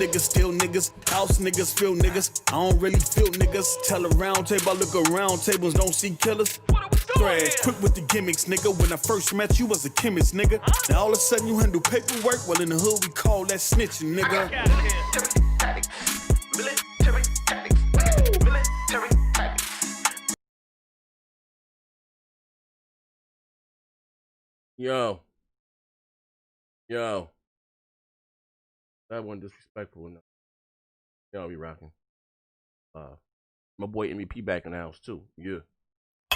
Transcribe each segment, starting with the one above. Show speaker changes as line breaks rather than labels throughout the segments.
niggas, steal niggas, house niggas, feel niggas. I don't really feel niggas. Tell a round table, I look around tables, don't see killers. Thrash, quick with the gimmicks, nigga. When I first met you was a chemist, nigga. Now all of a sudden you handle paperwork. Well, in the hood we call that snitching, nigga.
Yo. That wasn't disrespectful enough. Y'all be rocking. My boy MVP back in the house too. Yeah.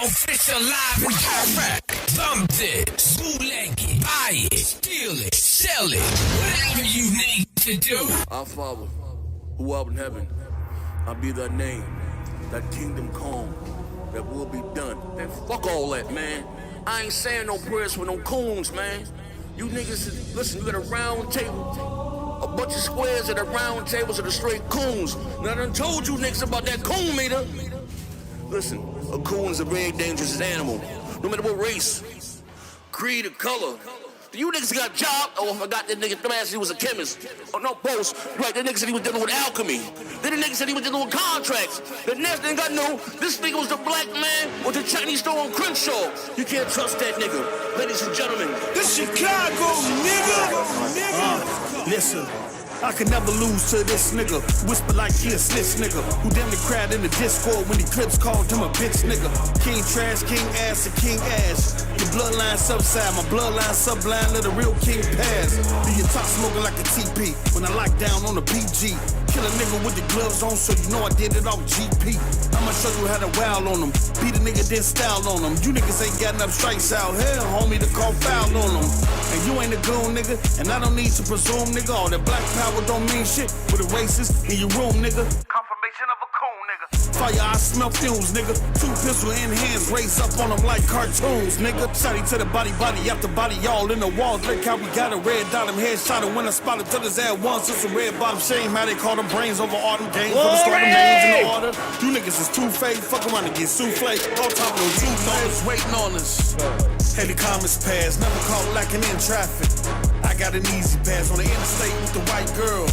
Official live and direct. Thumb this, bootleg it, buy it, steal it, sell it, whatever you need to do.
Our Father, who art in heaven, I'll be thy name, thy kingdom come, that will be done. Man, fuck all that, man. I ain't saying no prayers for no coons, man. You niggas, listen, you got a round table, a bunch of squares at a round tables are the straight coons. Now I done told you niggas about that coon meter. Listen, a coon is a very dangerous animal, no matter what race, creed, or color. You niggas got a job. Oh, I forgot that nigga dumbass, he was a chemist. Oh, no, boss. Right, that nigga said he was dealing with alchemy. Then the nigga said he was dealing with contracts. The next thing I knew, this nigga was the black man with the Chinese store on Crenshaw. You can't trust that nigga. Ladies and gentlemen.
This Chicago, nigga. Listen. I can never lose to this nigga. Whisper like he a snitch nigga. Who damn the crowd in the Discord when the Clips called him a bitch nigga. King trash, king ass, and king ass. Your bloodline subside, my bloodline sublime, let a real king pass. Do your top smoking like a TP when I lock down on the PG. Kill a nigga with the gloves on so you know I did it off GP. I'ma show you how to wow on them. Beat a nigga, then style on them. You niggas ain't got enough strikes out here, homie, to call foul on them. And you ain't a goon nigga, and I don't need to presume nigga. All that black power don't mean shit with a racist in your room, nigga. Confirmation of a coon, nigga. Fire, I smell fumes, nigga. 2 pistol in hands, race up on them like cartoons, nigga. Shotty to the body after body, y'all in the walls. Look how we got a red dot him headshot and when I spotted to his ass once. It's a red bottom shame how they call them brains over all them games. For the start them names in the order. You niggas is too fake, fuck around and get souffle. All top of those youth dollars waiting on us. Hey, the comments pass, never caught lacking in traffic. I got an easy pass on the interstate with the white girl.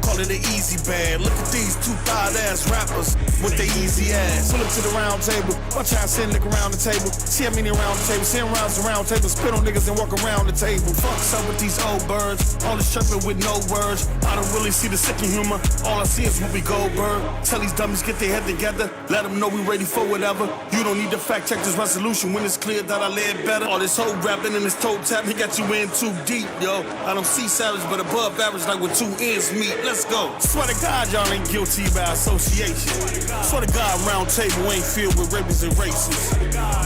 Call it an easy bag. Look at these 2 thigh ass rappers with their easy ass. Pull up to the round table. Watch how I send nigga around the table. See how many around the table. Send rounds around the table. Spit on niggas and walk around the table. Fuck's up with these old birds. All this chirping with no words. I don't really see the sick in humor. All I see is Whoopi Goldberg. Tell these dummies get their head together. Let them know we ready for whatever. You don't need to fact check this resolution when it's clear that I led better. All this whole rapping and this toe tapping got you in too deep, yo. I don't see savage, but above average like with 2 ends meet. Let's go. Swear to God, y'all ain't guilty by association. Swear to God, round table ain't filled with rapists and racists.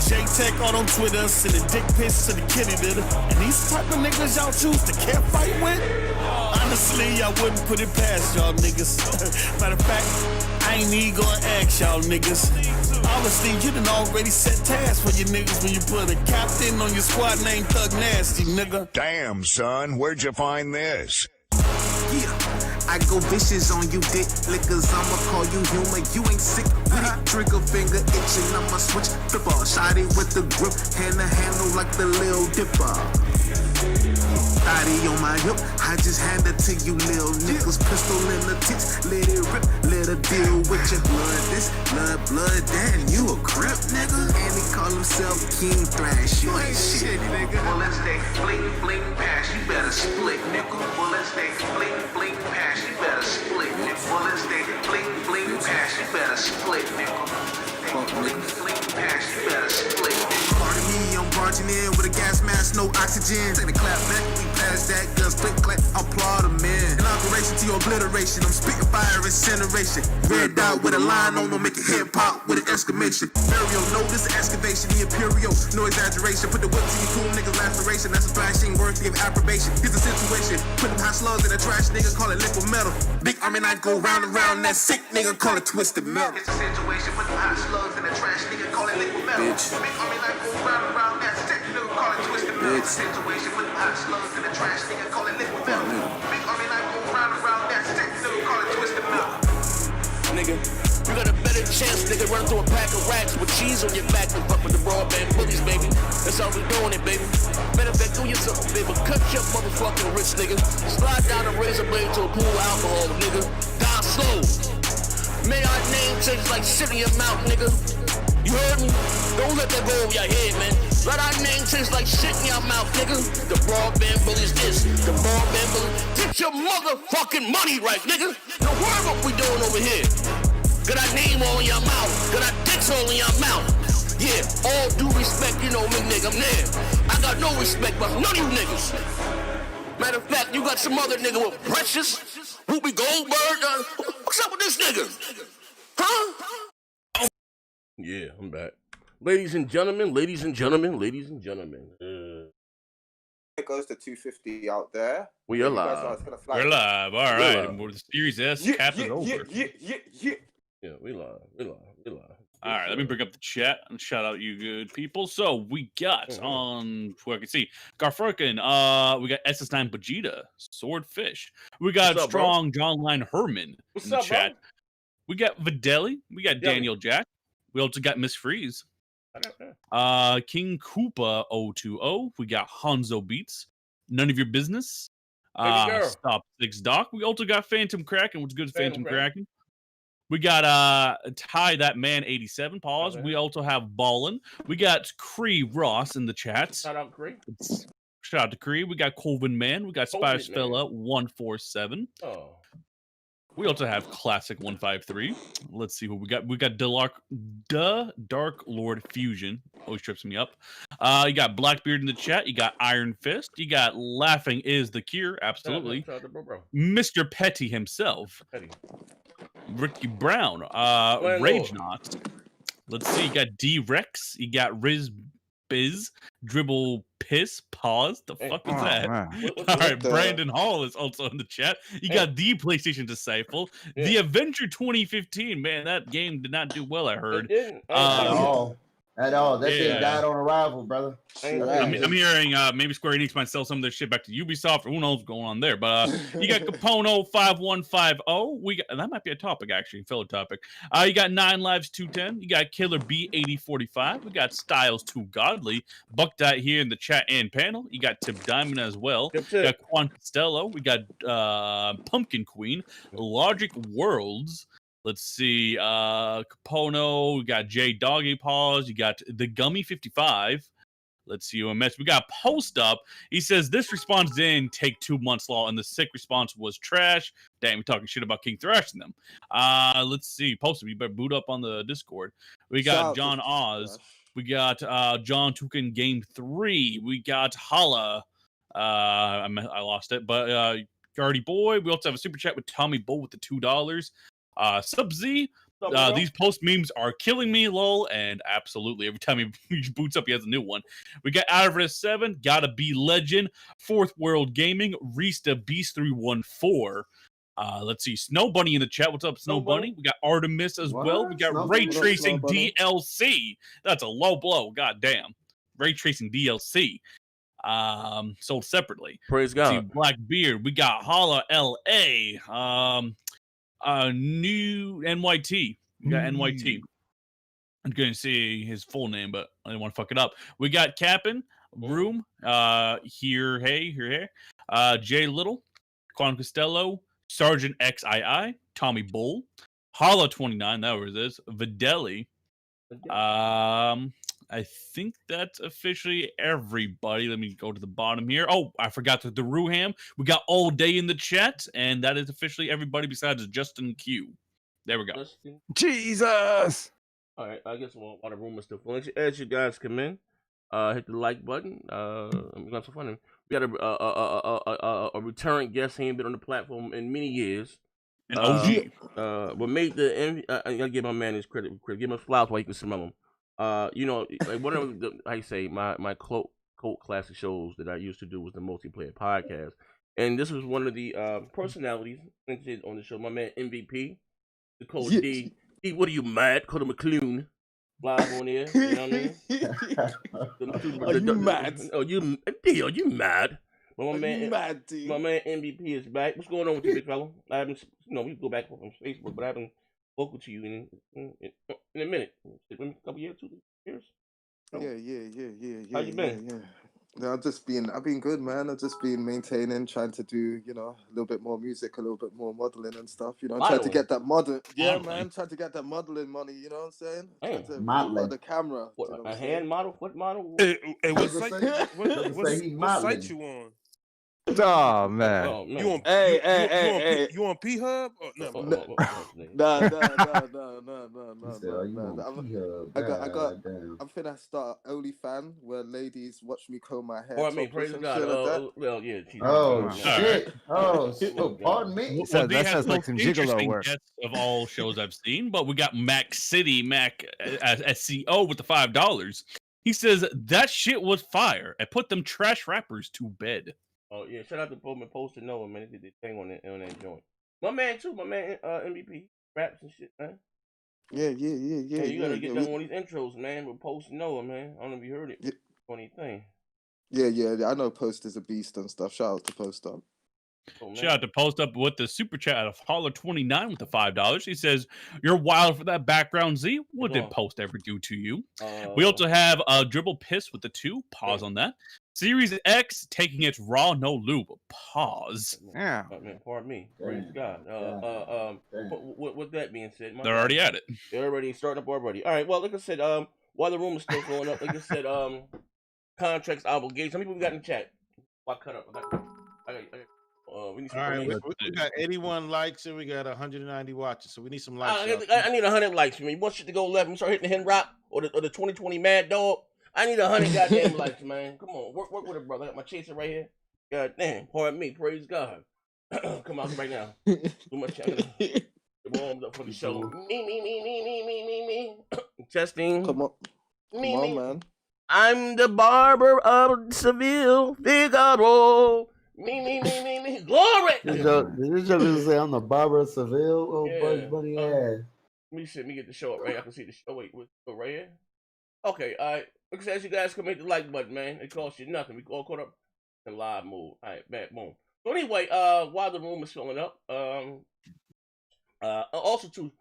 J-Tech on Twitter, sending dick pics to the kitty litter. And these type of niggas y'all choose to care fight with? Honestly, I wouldn't put it past y'all niggas. Matter of fact, I ain't even gonna ask y'all niggas. Obviously, you done already set tasks for your niggas when you put a captain on your squad named Thug Nasty, nigga.
Damn, son, where'd you find this?
Yeah, I go vicious on you, dick lickers. I'ma call you human. You ain't sick with it. Trigger finger itching. I'ma switch. Flip off. Shot it with the grip. Hand to handle like the Lil Dipper. Body on my hip, I just hand it to you, lil niggas. Pistol in the tits, let it rip, let her deal with your blood. This blood, damn, you a crip, nigga. And he call himself King Thrash, you ain't shit, nigga. Bullets they bling pass, you better split, nigga. Bullets they bling pass, you better split, nigga. Bullets they bling pass, you better split, nigga. Bling pass, you better split, nigga. Pardon me, I'm barging in with a gas mask, no oxygen. Take the clap back, we pass that, guns click, clap, applaud them in. Inauguration to your obliteration, I'm spitting fire, incineration. Red dot with a line on them, make your head pop with an exclamation. Burial, no, this is excavation, the imperial, no exaggeration. Put the whip to your cool niggas' laceration, that's a flashing worthy of approbation. Here's the situation, put them hot slugs in a trash nigga, call it liquid metal. Big army knife go round and round, that sick nigga, call it twisted metal. It's a situation, put them hot slugs in a trash nigga, call it liquid metal. Bitch. Big army knife go round and round, that sick nigga, call it twisted metal. Bitch. Situation, put them hot slugs in a trash nigga, call it liquid metal. Big army knife go round and round, that sick nigga, call it twisted metal.
Nigga, you got a better chance, nigga, run through a pack of racks with cheese on your back and fuck with the broadband bullies, baby. That's how we doing it, baby. Matter of fact, do yourself, baby. Cut your motherfucking wrist, nigga. Slide down a razor blade to a pool of alcohol, nigga. Die slow. May our name change like shit in your mouth, nigga. You heard me? Don't let that go over your head, man. Let our name taste like shit in your mouth, nigga. The broadband bullies this. The broadband bullies. Get your motherfucking money right, nigga. Now worry what we doing over here. Got our name all in your mouth. Got our dicks all in your mouth. Yeah, all due respect, you know me, nigga. I'm there. I got no respect for none of you niggas. Matter of fact, you got some other nigga with Precious, Whoopi Goldberg. What's up with this nigga? Huh?
Yeah, I'm back. Ladies and gentlemen, ladies and gentlemen, ladies and gentlemen.
It goes to 250 out there.
We are live.
We're live. All right. We're the Series S cap is over.
Yeah, we live.
All right, let me bring up the chat and shout out you good people. So we got on who I can see Garfunkel. We got SS9 Bethsda, Swordfish. We got
What's up,
Strong John Line Herman
What's
in the
up,
chat.
Bro?
We got Videli. We got Daniel Jack. We also got Miss Freeze. King Koopa 020. We got Hanzo Beats. None of your business. Stop 6 Doc. We also got Phantom Kraken. What's good, Phantom Kraken? We got Ty That Man 87. Pause. We also have Ballin. We got Cree Ross in the chat.
Shout out Cree.
Shout out to Cree. We got Colvin Man. We got Spice Fella 147.
Oh.
We also have Classic 153. Let's see who we got. We got Dark Lord Fusion. Always trips me up. You got Blackbeard in the chat. You got Iron Fist. You got Laughing is the Cure. Absolutely. Mr. Petty himself. Ricky Brown. Rage Knot. Let's see. You got D-Rex. You got Riz Biz. Dribble Piss. Pause. The fuck is that? All right. Brandon Hall is also in the chat. You got the PlayStation Disciple. The Avenger 2015. Man, that game did not do well, I heard.
At all. That thing died on arrival, brother.
I'm hearing maybe Square Enix might sell some of their shit back to Ubisoft, or who knows what's going on there. But you got Capono 5150. We got that might be a topic actually, filler topic. You got 9 Lives 210. You got Killer B 8045. We got Styles 2 Godly. Buck Dot here in the chat and panel. You got Tip Diamond as well. You got Quan Costello. We got Pumpkin Queen. Logic Worlds. Let's see, Capono, we got J Doggy Paws, you got the Gummy 55. Let's see, UMS. We got Post Up. He says this response didn't take 2 months long, and the sick response was trash. Damn, we're talking shit about King Thrash and them. Let's see, Post Up. You better boot up on the Discord. We got John Oz. We got John Tukin Game 3. We got Hala. I lost it, but Guardy Boy. We also have a super chat with Tommy Bull with the $2. Sub-Z, these post memes are killing me, lol, and absolutely every time he boots up, he has a new one. We got Alvarez 7, Gotta Be Legend, Fourth World Gaming, Rista Beast 314. Let's see, Snow Bunny in the chat. What's up, Snow Bunny? We got Artemis as well. We got Ray Tracing DLC. That's a low blow. God damn. Ray Tracing DLC. Sold separately.
Praise God.
See, Blackbeard. We got Holla LA. New NYT. We got NYT. I'm going to see his full name, but I didn't want to fuck it up. We got Cap'n, Room, Here, Jay Little, Quan Costello, Sergeant XII, Tommy Bull, Holla 29, that was this, Videli. I think that's officially everybody. Let me go to the bottom here. Oh, I forgot the Ruham. We got All Day in the chat, and that is officially everybody besides Justin Q. There we go.
Jesus!
All right, I guess while the room is still full, as you guys come in, hit the like button. We got some fun. We got a return guest. He ain't been on the platform in many years.
An OG.
What made the I gotta give my man his credit. Give him flowers while you can smell them. You know, like one of the, I say my cult classic shows that I used to do was the multiplayer podcast, and this was one of the personalities on the show. My man MVP, the Kohl D. What are you mad? Call him McClune. Live on here. You know what I mean?
Are you mad?
Oh, you mad? But my man MVP is back. What's going on with you, big fella? I haven't, we go back on Facebook, but I haven't vocal to you in a minute. A couple years, 2 years.
Yeah.
How you been?
Yeah. No, I've been good, man. I've just been maintaining, trying to do, a little bit more music, a little bit more modeling and stuff, I'm trying to get that model. Yeah, man, trying to get that modeling money, you know what I'm saying? Trying to
modeling.
the camera.
What,
you know
a hand model? What model?
Hey, what site you on?
Oh man.
Oh, man.
You on?
Hey.
You on P Hub? No.
Nah.
Damn.
I'm finna start OnlyFans where ladies watch me comb my hair.
Or I mean, praise God. Well, yeah.
Oh shit. Oh, pardon me.
Well,
That sounds like some gigolo
interesting
work.
guests of all shows I've seen, but we got Mac City, Mac SCO with the $5. He says that shit was fire. I put them trash rappers to bed.
Oh yeah, shout out to Bowman Post and Noah, man. They did their thing on that joint. My man too, MVP raps and shit, man.
Yeah.
You gotta get done one of these intros, man. With Post and Noah, man. I don't know if you heard it. Funny thing.
Yeah. I know Post is a beast and stuff. Shout out to Post Up.
Oh,
Shout out to Post Up with the super chat of Holler29 with the $5. He says, "You're wild for that background, Z. What did Post ever do to you?" We also have Dribble Piss with the 2. Pause on that. Series X taking it raw, no lube. Pause.
Yeah.
Pardon me. Praise God. With that being said,
They're already at it.
They're already starting up already. All right. Well, like I said, while the room is still going up, like I said, contracts, obligations. How many people we got in the chat? I cut up. We need some.
All right, we got 81 likes and we got 190 watches, so we need some likes.
I need 100 likes for me. You want shit to go left? We start hitting the Hen Rock or the 2020 Mad Dog. I need 100 goddamn likes, man. Come on, work with it, brother. I got my chaser right here. God damn, pardon me. Praise God. Come out right now. Too much. Warmed up for the show. Me. Testing.
Come on, man.
I'm the barber of Seville, Figaro. Me. Glory.
Did you just say I'm the barber of Seville? Oh, yeah. Bugs Bunny ass.
Let me get the show up right. I can see the show. Wait, right here. Okay, all right. Because as you guys can make the like button, man. It costs you nothing. We all caught up in live mode. All right, back, boom. So anyway, while the room is filling up, also too,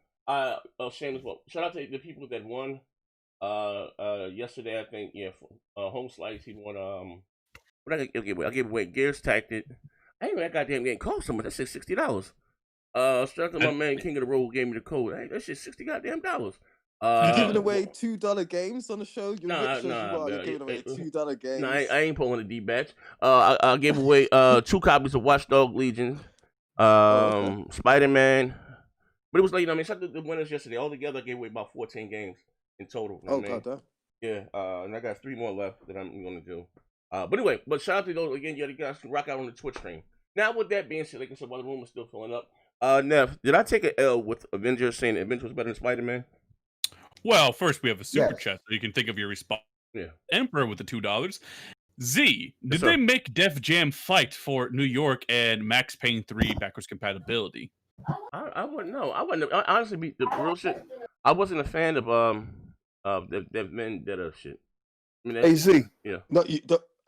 shameless. Well, shout out to the people that won. Yesterday I think Home Slice he won. What I gave away Gears Tactic. I ain't even that goddamn game cost so much. That shit $60. Shout out to my man King of the Road gave me the code. Hey, that shit $60 goddamn dollars.
You're giving away $2 games on the show? You're giving away $2 games.
Nah, I ain't pulling a D batch. I gave away 2 copies of Watchdog Legion, Spider-Man. But it was like, shout out to the winners yesterday. All together I gave away about 14 games in total.
God.
Yeah, and I got 3 more left that I'm gonna do. But anyway, shout out to those again. You guys can rock out on the Twitch stream. Now, with that being said, like I said, while the room is still filling up, Nev, did I take an L with Avengers saying Avengers was better than Spider-Man?
Well, first we have a super chat, so you can think of your response.
Yeah.
Emperor with the $2. Z, did they make Def Jam fight for New York and Max Payne 3 backwards compatibility?
I wouldn't know. I wouldn't. Honestly, the real shit. I wasn't a fan of the Vendetta shit. I mean,
AZ.
Yeah.
No,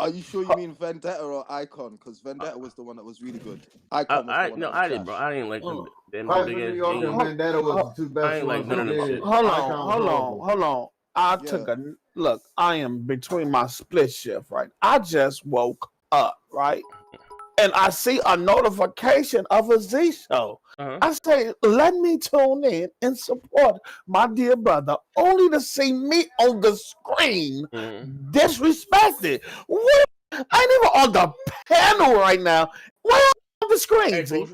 are you sure you mean Vendetta or Icon? Because Vendetta was the one that was really good. Icon was the one that was
I didn't, bro. I didn't like them.
New York and Vendetta was the two best.
I ain't like none of them shit.
Hold on. I took a look. I am between my split shift, right? I just woke up, right? And I see a notification of a Z show. I say, let me tune in and support my dear brother, only to see me on the screen disrespected. What? I ain't even on the panel right now. Why on the screen?
Hey, folks,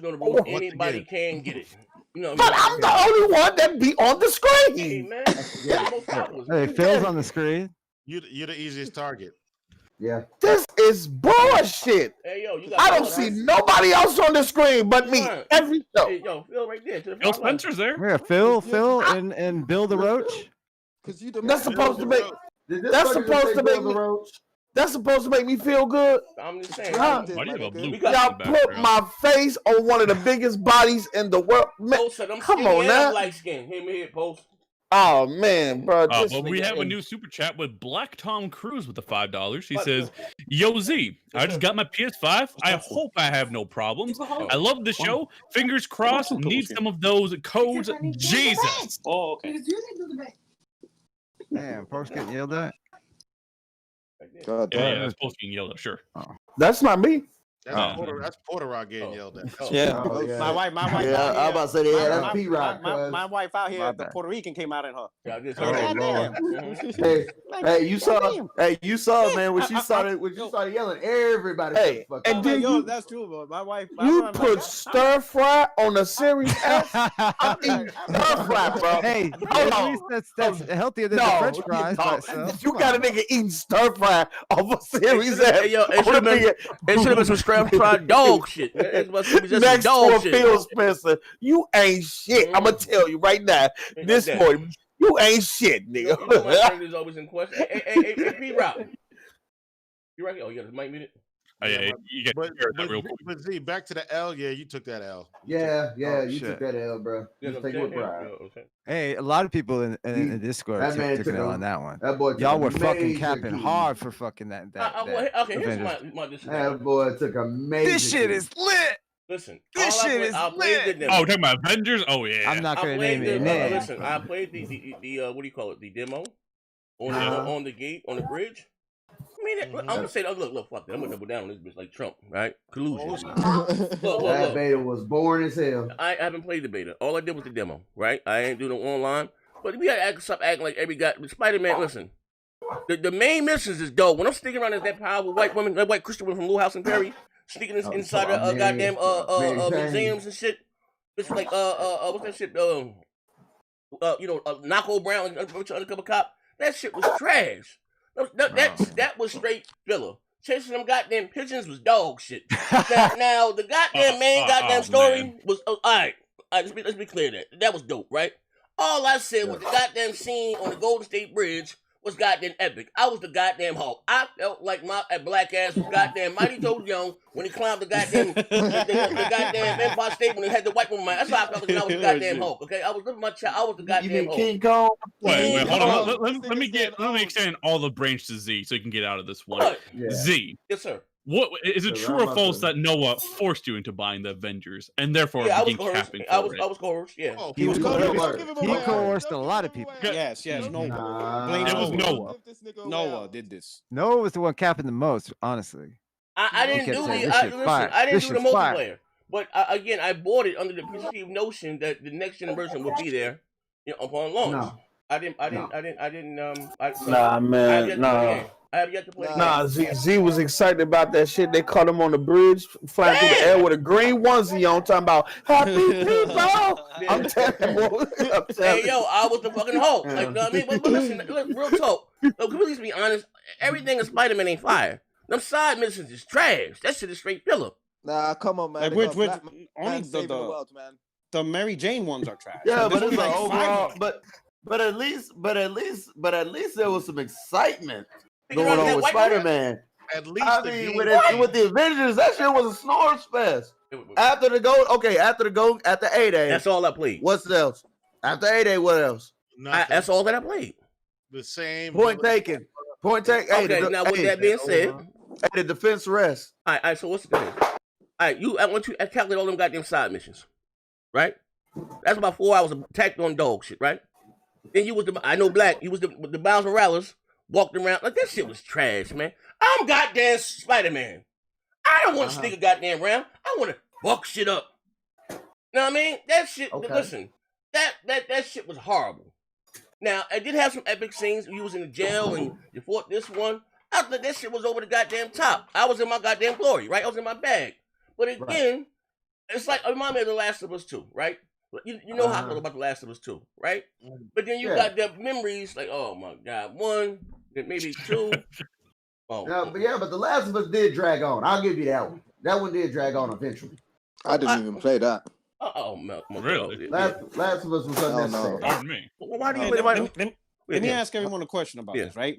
anybody can get it.
But I'm the only one that be on the screen.
Hey, man.
Hey, Phil's on the screen.
You're the easiest target.
Yeah.
This is bullshit.
Hey, yo, you got
I don't see nobody else on the screen but me. Every show.
Hey, yo, Phil right there.
Phil Spencer's there.
Yeah, Phil and Bill the Roach.
That's supposed to make. That's supposed to make me. That's supposed to make me feel good.
I'm just saying.
Y'all put my face on one of the biggest bodies in the world. Man, come on now.
Light skin. Hit me here, Post.
Oh man, bro.
But we have a new super chat with Black Tom Cruise with the $5. He says, "Yo Z, I just got my PS5. I hope I have no problems. I love the show. Fingers crossed. Need some of those codes. Jesus."
Oh, okay.
Damn, Park's getting yelled at.
God
Yeah,
damn.
that's supposed to be yelled at. Sure.
That's not me.
That's Porter Rock getting yelled at.
Yeah.
Oh, yeah.
My wife out here.
Yeah, I'm about to say, yeah, that's P-Rock.
My wife out here,
My
the
bad.
Puerto Rican came out in her.
Yeah, I just
Oh,
heard
Lord.
Hey, you saw, man, when you started yelling, everybody.
Hey,
fucking
and then you,
That's true, but my wife.
you put stir fry on a Series F. I'm eating stir fry, bro.
Hey,
Hold
at
on.
least that's healthier than the French fries. But so,
You got a nigga eating stir fry off a Series F.
Hey, yo, it should have been some scrambled fried dog shit. It must be just
Next
dog
to a
shit.
Phil Spencer, you ain't shit. I'm gonna tell you right now, this
that.
morning, you ain't shit, nigga.
You know my friend is always in question. Hey, P-Rock. You right here? Oh, yeah, the mic muted.
Oh, yeah, you get that real quick.
But Z, back to the L. Yeah, you took that L.
Yeah, you
shit.
took that L, bro.
Yeah,
Just take it with pride.
hey, a lot of people in the Discord
That man
took
took
it
a-
on that one.
That boy took
Y'all
a
were fucking
major
capping
key.
hard for fucking that.
Okay, here's
Avengers.
my disagreement.
That boy took a major.
This shit
key.
is lit.
Listen,
This shit is
I played the
lit.
demo.
Oh, talking about Avengers? Oh, yeah.
I'm not
I
gonna
played
name
the
it name.
listen. I played the what do you call it? The demo on the gate on the bridge. I mean, I'm gonna say, look, fuck that. I'm gonna double down on this bitch like Trump, right? Collusion.
That beta was boring as hell.
I haven't played the beta. All I did was the demo, right? I ain't doing no online. But we gotta stop acting like every guy. Spider-Man, listen. The main missions is dope. When I'm sticking around as that powerful white woman, that white Christian woman from Little House in Perry, sneaking inside the goddamn museums and shit. It's like what's that shit? Knocko Brown, undercover cop. That shit was trash. That was straight filler. Chasing them goddamn pigeons was dog shit. Now the goddamn main story was all right. Let's be clear that was dope, right? All I said was the goddamn scene on the Golden State Bridge was goddamn epic. I was the goddamn Hulk. I felt like my black ass was goddamn Mighty Joe Young when he climbed the goddamn the goddamn Empire State when he had the white woman. That's how I felt when I was the goddamn Hulk. Okay, I was living my child. I was the goddamn Hulk.
King Kong?
Wait, hold on. Let me extend all the branch to Z so you can get out of this one.
What?
Z.
Yes, sir.
What is it true or false that Noah forced you into buying the Avengers and therefore began capping?
I was coerced. Yeah,
He was coerced. He coerced a lot of people.
Yes, Noah.
Blame it was Noah.
Noah did this.
Noah was the one capping the most, honestly.
I didn't do the multiplayer. But again, I bought it under the perceived notion that the next generation would be there, upon launch.
No.
I didn't.
Nah, man, nah.
I have yet to play.
Nah, Z was excited about that shit. They caught him on the bridge, flying through the air with a green onesie on, talking about happy people. I'm telling you,
hey, yo, I was the fucking Hulk. Like, you know what I mean? But listen, real talk. Look, can we just be honest? Everything in Spider-Man ain't fire. Them side missions is trash. That shit is straight filler.
Nah, come on, man.
Like,
Which
only
the world, man.
The Mary Jane ones are trash.
Yeah,
So
but
this
it's
was
like overall,
five.
but at least there was some excitement
Thinking
going
about
on
that
with
white woman?
Spider-Man.
At least
I mean, with the Avengers, that shit was a snores fest. After A-Day.
That's all I played.
What's else? After A-Day, what else?
That's all that I played.
The same.
Point taken. Hey,
Okay, now with that being said,
the defense rest.
All right, so what's the thing? All right, I want you to calculate all them goddamn side missions, right? That's about 4 hours of tacked on dog shit, right? Then you was I know Black, you was the Miles Morales, walked around, like that shit was trash, man. I'm goddamn Spider-Man. I don't want to sneak a goddamn round. I want to fuck shit up. You know what I mean? That shit, listen, that shit was horrible. Now, I did have some epic scenes. You was in the jail and you fought this one. I thought that shit was over the goddamn top. I was in my goddamn glory, right? I was in my bag. But again, it's like, it reminded me of The Last of Us 2, right? You know how I feel about The Last of Us 2, right? But then you got the memories like, oh my God, 1, then maybe 2.
But The Last of Us did drag on. I'll give you that one. That one did drag on eventually.
I didn't even play that.
Really?
Last of Us was unnecessary.
Pardon me.
Why do you
Let me ask everyone a question about this, right?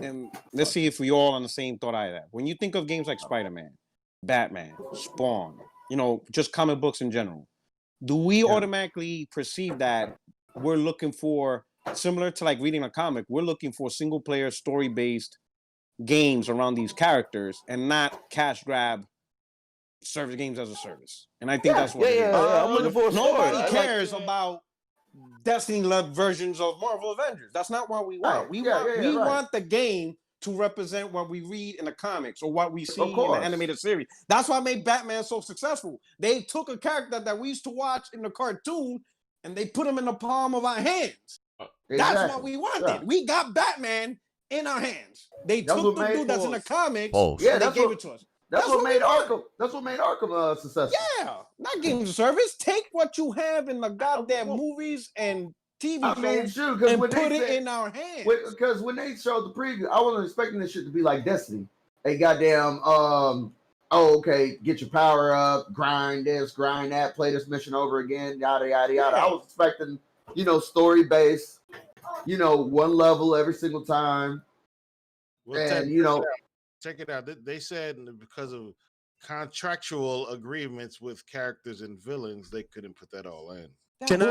And let's see if we all on the same thought I have. When you think of games like Spider-Man, Batman, Spawn, just comic books in general, do we automatically perceive that we're looking for, similar to like reading a comic, we're looking for single player story based games around these characters and not cash grab service games as a service. And I think that's what it is.
I'm looking for a story.
Nobody cares about Destiny-led versions of Marvel Avengers. That's not what we want. We want the game to represent what we read in the comics or what we see in the animated series. That's what made Batman so successful. They took a character that we used to watch in the cartoon and they put him in the palm of our hands. That's what we wanted. Yeah. We got Batman in our hands. They took the dude that's in the comics and they gave it to us.
That's what made Arkham. That's what made Arkham successful.
Yeah, not games of service. Take what you have in the goddamn movios and TV shows and put it in our hands.
Because when they showed the preview, I wasn't expecting this shit to be like Destiny. A goddamn, get your power up, grind this, grind that, play this mission over again, yada yada yada. I was expecting, story based, one level every single time,
Check it out. They said because of contractual agreements with characters and villains, they couldn't put that all in.
And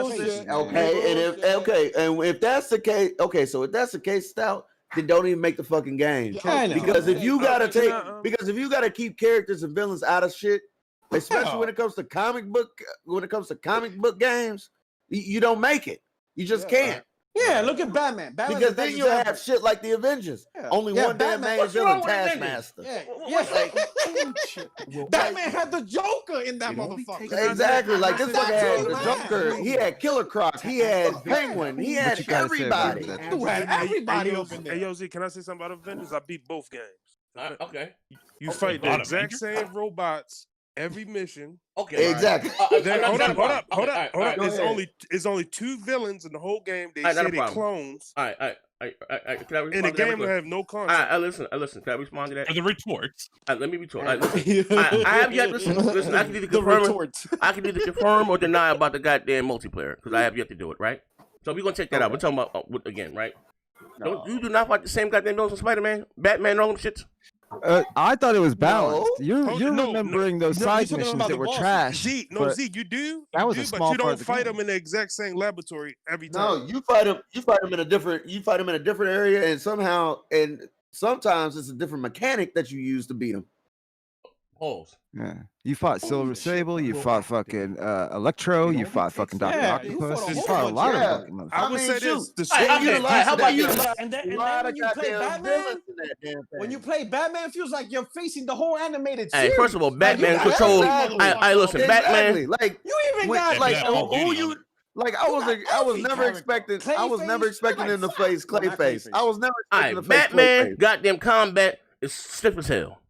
if that's the case, so if that's the case, Stout, then don't even make the fucking game. Because if you gotta keep characters and villains out of shit, especially when it comes to comic book games, you don't make it. You just can't.
Yeah, look at Batman.
Because then you'll have shit like the Avengers. Only one damn main villain, Taskmaster.
Batman had the Joker in that motherfucker.
Exactly. Like this fucker had the Joker. He had Killer Croc. He had Penguin. He had everybody.
Who had everybody up in there.
Hey, yo, Z, can I say something about Avengers? I beat both games.
Okay.
You fight the exact same robots every mission.
Okay.
Exactly.
Then, hold up. It's only 2 villains in the whole game. They say they clones.
All right. Can I respond
in the game, they have no concept.
Listen. Can I respond to that?
The retorts.
Let me retort. I have yet. Listen. I can either confirm. I can either confirm or deny about the goddamn multiplayer because I have yet to do it. Right. So we're gonna check that out. We're talking about again, right? No. You do not fight the same goddamn villains as Spider-Man, Batman, all them shits.
I thought it was balanced. You're remembering those side missions that were trash.
Z, you do.
That was a small
but you
part
don't
of the
fight
game.
them in the exact same laboratory every time.
No, you fight them in a different. You fight them in a different area, and sometimes it's a different mechanic that you use to beat them.
Pause.
Yeah, you fought Silver Sable. You fought fucking Electro. You fought fucking Dr. Octopus. You fought a lot of fucking.
I would say this.
How about you?
And then when you play Batman, it feels like you're facing the whole animated series.
Hey, first of all, Batman controls. Listen, Batman.
Like
you even got
who you. Like I was never expecting him to face Clayface. I was never expecting to face
Batman.
Clayface.
Goddamn combat is stiff as hell.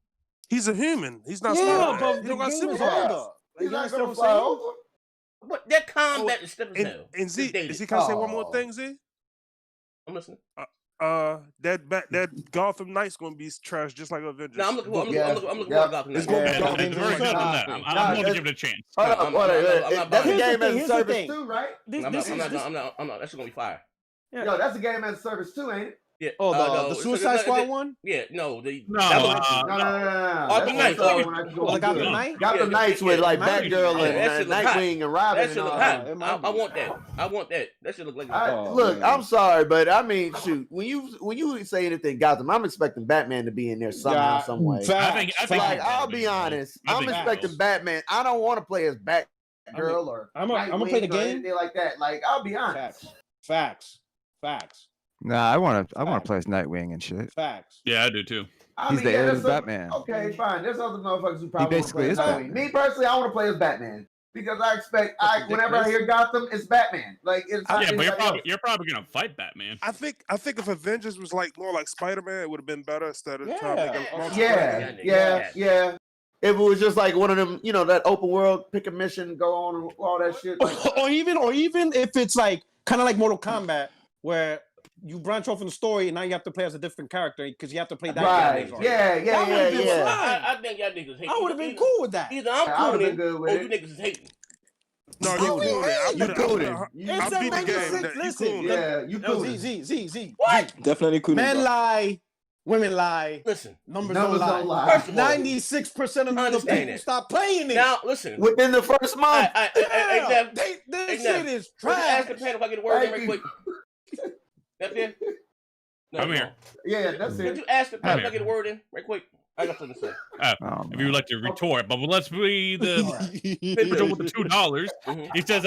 He's a human. He's not.
But the game is older.
He's not gonna fly over.
But that combat is stiff as hell.
And Z, can I say one more thing, Z?
I'm listening.
That Gotham Knight's gonna be trash just like Avengers.
No, I'm looking for Gotham Knight.
It's very good than that. I'm going to give it a chance.
That's a game as a service too, right?
I'm not. That's gonna be fire.
Yo, that's a game as a service too, ain't it?
Yeah.
The Suicide Squad one?
Yeah. No.
No.
Gotham Knight.
Gotham Knight?
Gotham Knights with like Batgirl and Nightwing and Robin.
That shit look hot. I want that. That shit look like.
Look, I'm sorry, but I mean, shoot. When you say anything Gotham, I'm expecting Batman to be in there somehow, some way. I'll be honest. I'm expecting Batman. I don't want to play as Batgirl or
I'm gonna play the game
anything like that. Like, I'll be honest.
Facts.
Nah, I want to play as Nightwing and shit.
Facts.
Yeah, I do too.
He's the heir to Batman.
Okay, fine. There's other motherfuckers who probably
basically is Batman.
Me personally, I want to play as Batman because I expect whenever I hear Gotham, it's Batman. Like, it's
but you're probably gonna fight Batman.
I think if Avengers was more like Spider-Man, it would have been better instead of
yeah. If it was just like one of them, that open world, pick a mission, go on, and all that shit. Like,
or even if it's like kind of like Mortal Kombat, where you branch off in the story and now you have to play as a different character because you have to play that
right. Yeah.
I think y'all niggas hate.
I would have been cool with that.
Either I'm cool with it or you niggas is hating.
No, you cool with it. I beat the game.
Listen,
you cool.
Z.
What?
Definitely cool. Men lie. Women lie.
Listen,
numbers don't lie. 96% of the people stop playing it.
Now, listen.
Within the first month,
they
right now.
shit is
Ask
trash.
the panel if I get a word in right quick. That's it. No,
I'm here.
Yeah, that's
Could
it.
you ask the panel if I get a word in right quick? I got something to say.
If you would like to retort, but let's be the individual with the $2. He says,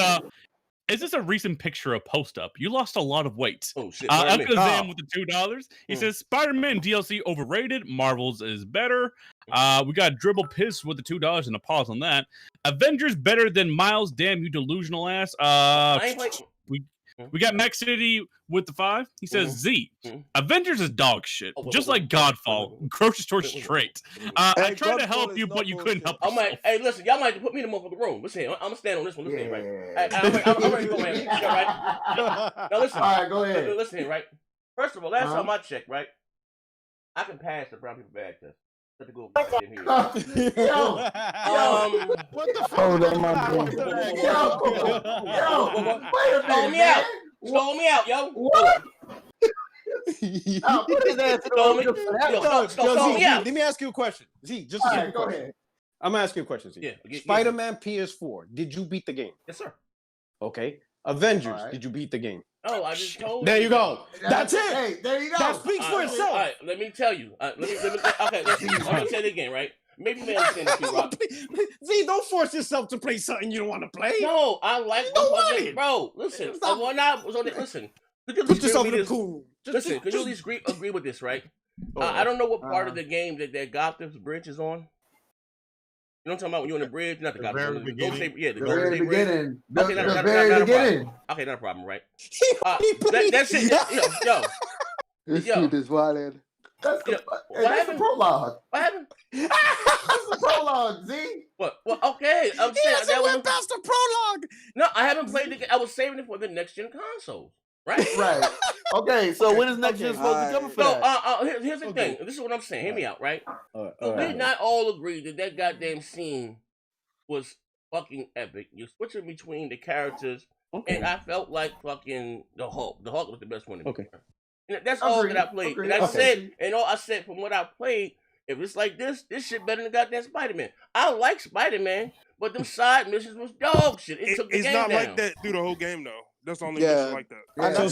is this a recent picture of Post Up? You lost a lot of weight.
Oh shit!
Alakazam with the $2. He says Spider-Man DLC overrated. Marvel's is better. We got Dribble Piss with the $2 and a pause on that. Avengers better than Miles. Damn you delusional ass. We got Max City with the 5. He says Z. Avengers is dog shit, just like Godfall. Grocery store straight. I tried to help you, but you couldn't help yourself.
Hey, listen, y'all might have to put me in the motherfucking room. Listen here, I'm gonna stand on this one. Listen here, right? I'm ready to go, man. Right? Now listen.
All right, go ahead.
Listen here, right? First of all, last time I checked, right, I can pass the brown people bag test. Let me go.
What the fuck?
Hold on, my boy.
Wait a minute, man.
Stole me out, yo.
What? Put his ass
Yo, Z, let me ask you a question. Z, just a simple
go
question.
ahead.
I'm gonna ask you a question, Z.
Yeah.
Spider-Man PS4. Did you beat the game?
Yes, sir.
Okay. Avengers. Did you beat the game?
Oh, I just told you.
There you go. That's it.
Hey, there you go.
That speaks for itself.
All right, let me tell you. Okay, let's see. I'm gonna say it again, right? Maybe you may understand this, Rob.
Z, don't force yourself to play something you don't want to play.
No, I like the bro. Listen, listen.
Put yourself in the cool.
Listen, could you at least agree with this, right? I don't know what part of the game that Gotham's bridge is on. You know what I'm talking about when you're on the bridge? Not the Gotham. The
very beginning.
Okay,
The very beginning.
Okay, not a problem, right? That's it. Yo.
This dude is wild.
That's the prologue.
What happened?
That's the prologue, Z.
What? Well, okay. I'm saying
that went past the prologue.
No, I haven't played the game. I was saving it for the next gen console. Right.
Okay, so when is next gen supposed to come for that?
Here's the thing. This is what I'm saying. Hear me out, right? So we not all agree that goddamn scene was fucking epic. You're switching between the characters, and I felt like fucking the Hulk. The Hulk was the best one.
Okay.
And that's all that I played. And I said from what I played, if it's like this shit better than goddamn Spider-Man. I like Spider-Man, but them side missions was dog shit. It took the
it's
game
not
down.
like that through the whole game though. That's the only mission like that.
So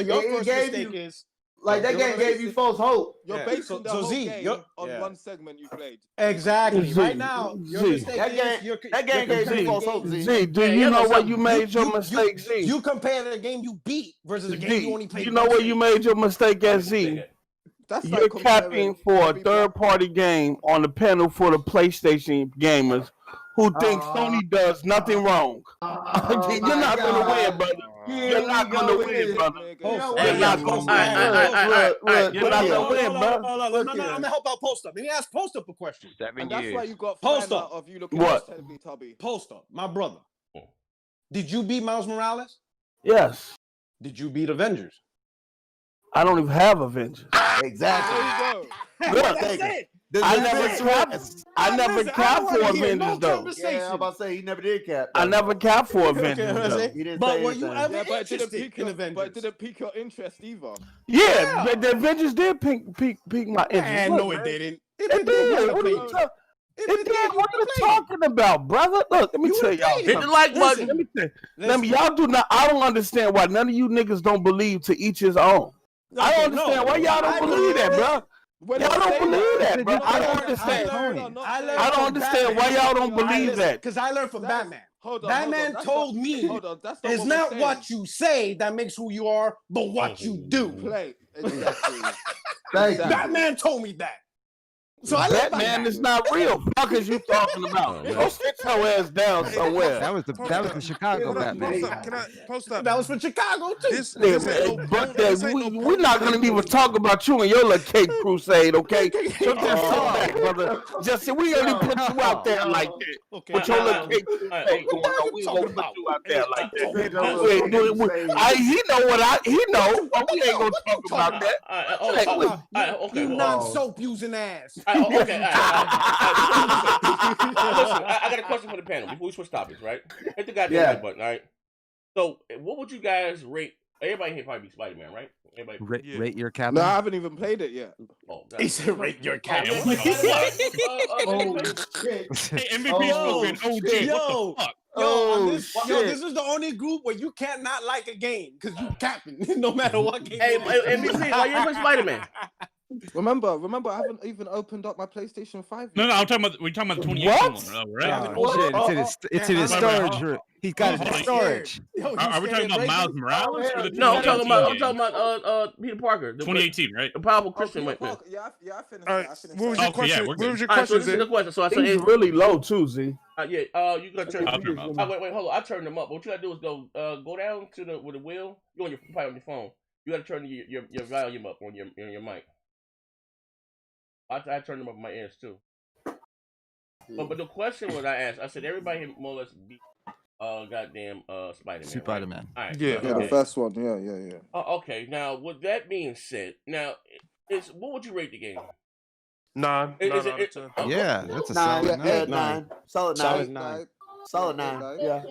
your first mistake is
like that game gave you false hope.
You're basing the whole game on one segment you played.
Exactly. Right now, your mistake
that game gave you false hope.
Z, do you know where you made your mistake, Z?
You compare the game you beat versus the game you only played.
You know where you made your mistake at, Z? You're capping for a third-party game on the panel for the PlayStation gamers who think Sony does nothing wrong. You're not going to win, brother. You're not going to win, brother. You're not going to win. You're not going to win, brother.
I'm going to help out Post Up. Let me ask Post Up a question.
And that's why you got
Post
out
Up
of you looking
what?
at Tubby.
Post Up, my brother. Did you beat Miles Morales?
Yes.
Did you beat Avengers?
I don't even have Avengers.
Exactly.
Look, I never capped for Avengers though.
Yeah, I'm about to say he never did cap.
I never capped for Avengers though.
He didn't
But
say
were you
anything.
ever interested in Avengers?
But it didn't pique your interest either.
Yeah, but the Avengers did pique my interest.
And no, it didn't.
It did. What are you talking? It did. What are you talking about, brother? Look, let me tell y'all.
Hit the like button.
Let me. Y'all do not. I don't understand why none of you niggas don't believe to each his own. I don't understand why y'all don't believe that, bro. Y'all don't believe that, bro. I don't understand. I don't understand why y'all don't believe that.
Because I learned from Batman. Batman told me it's not what you say that makes who you are, but what you do.
Exactly.
Batman told me that. So
Batman is not real. What is you talking about? Go sit your ass down somewhere.
That was the Chicago Batman.
Can I post up?
That was from Chicago too.
We're not gonna even talk about you and your little cake crusade, okay? So just sit back, brother. Just we only put you out there like that.
Okay.
With your little cake crusade going on, we gonna put you out there like that. He know what he know, but we ain't gonna talk about that.
Okay.
You non-soap using ass.
Okay. Listen, I got a question for the panel before we switch topics, right? Hit the goddamn like button, all right? So, what would you guys rate? Everybody here probably be Spider-Man, right? Everybody
rate your captain.
No, I haven't even played it yet.
He said, "Rate your captain."
Hey, MVP spoken. OG.
Yo, This is the only group where you can't not like a game because you capping no matter what game.
Hey, NBC, why you play Spider-Man?
Remember, I haven't even opened up my PlayStation 5 yet.
No, I'm talking about. We're talking about the 2018 one, right?
It's in his storage room. He's got it in storage.
Are we talking about Miles Morales? Or the
No, I'm talking about Peter Parker.
2018, right?
The powerful Christian went there.
Yeah, I finished.
All right. What was your question? What was your
So
question?
this is the question. So I said,
He's really low too, Z.
you gotta turn. Wait, hold on. I turned them up. What you gotta do is go down to with the wheel. You on your probably on your phone. You gotta turn your volume up on your mic. I turned them up in my ears too. But the question was I asked. I said everybody more or less beat goddamn Spider-Man.
Spider-Man.
Right? All right.
Yeah, the first one. Yeah.
Okay. Now, with that being said, what would you rate the game?
9.
Yeah, that's a
solid
9.
9. Solid 9. Solid 9. Yeah.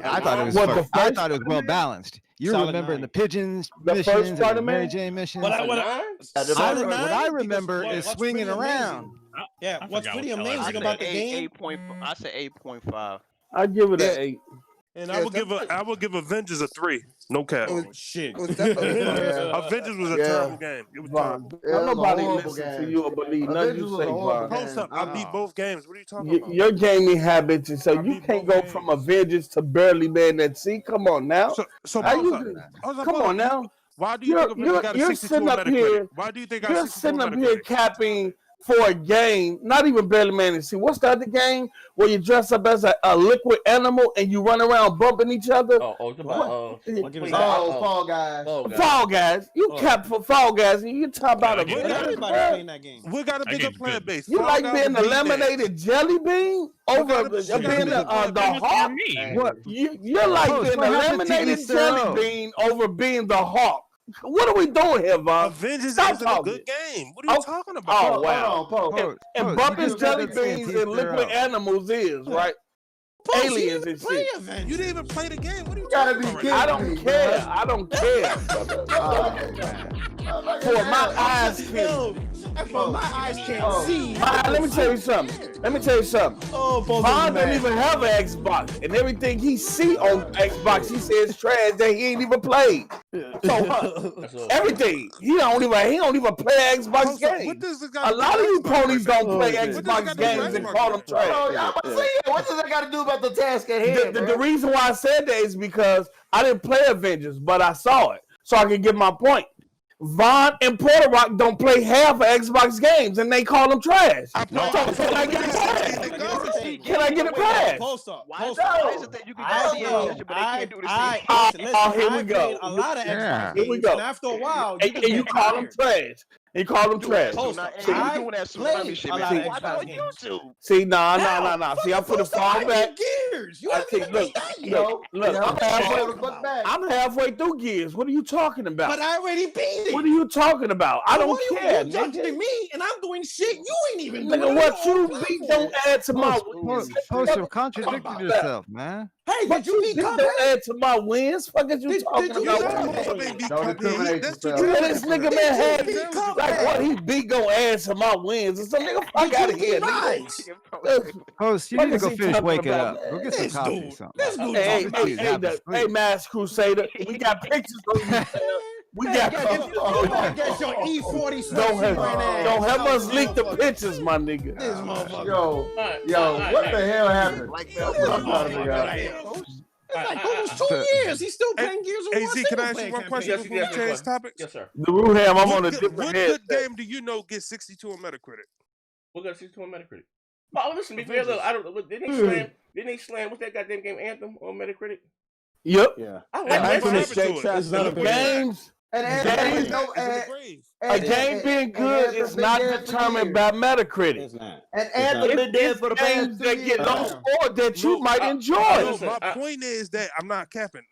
I thought it was well balanced. You remember the pigeons missions, and the Mary Jane missions.
What
I remember is swinging around.
Yeah, what's pretty amazing about the game?
I said 8.5.
I give it an 8.
And I would give Avengers a 3. No cap.
Shit.
Avengers was a terrible game. It was terrible.
Nobody listen to you or believe nothing you say, Vaughn.
Post up. I beat both games. What are you talking about?
Your gaming habits, and so you can't go from Avengers to barely man that sea. Come on now. Come on now.
Why do you think Avengers got a 62 on Metacritic? Why do you think
you're sitting up here capping for a game, not even barely man and see. What's the other game where you dress up as a liquid animal and you run around bumping each other?
Fall Guys.
Fall Guys. You cap for Fall Guys and you talk about
everybody playing that game.
We got a bigger player base.
You like being the laminated jelly bean over being the Hawk? What? You're like being the laminated jelly bean over being the Hawk. What are we doing here, Vaughn?
Avengers is a good game. What are you talking about?
Oh, wow. And bumping jelly beans and liquid animals is, right? Aliens and shit.
You didn't even play the game. What are you
gotta
talking
be
about?
I don't care. For my eyes can't see. Let me tell you something. Vaughn don't even have an Xbox, and everything he see on Xbox, he says trash that he ain't even played. So everything he don't even play Xbox games. A lot of you ponies don't play Xbox games and call them trash.
What does that got to do about the task at hand?
The reason why I said that is because I didn't play Avengers, but I saw it, so I can get my point. Vaughn and Porter Rock don't play half of Xbox games, and they call them trash. Can I get it passed? Can I get it passed?
Why is it that you can see it, but they can't do the same?
Here we go.
A lot of Xbox
Here we go.
And after a while,
and you call them trash. You call them trash. See, nah. See, I put a fall back.
Gears.
Look. I'm halfway through Gears. What are you talking about?
But I already beat it.
What are you talking about? I don't care.
You're judging me, and I'm doing shit you ain't even doing.
Nigga, what you beat don't add to my wins.
Poster, contradicted yourself, man.
Hey, did you beat
Cuphead? Don't add to my wins. Fuck is you talking about? This nigga man had like what he beat gonna add to my wins. And some nigga fuck out of here.
Post, you need to go finish waking up. Go get some coffee or something.
Hey, Mass Crusader, we got pictures of you. We got
get your E40
don't help us leak the pictures, my nigga.
This motherfucker.
Yo, what the hell happened?
It's like almost 2 years. He's still playing Gears of War.
AZ, can I ask you one question before we change topics?
Yes, sir.
The Ruham, I'm on a different
What
head.
good game do you know gets 62 on Metacritic?
What got 62 on Metacritic? Oh, listen, be fair, look, I don't. Didn't they slam? What's that goddamn game Anthem on Metacritic?
Yep.
Yeah.
I like
that
games. A game being good is not determined by Metacritic.
And Anthem been there for the
games that get low score that you might enjoy.
My point is that I'm not capping.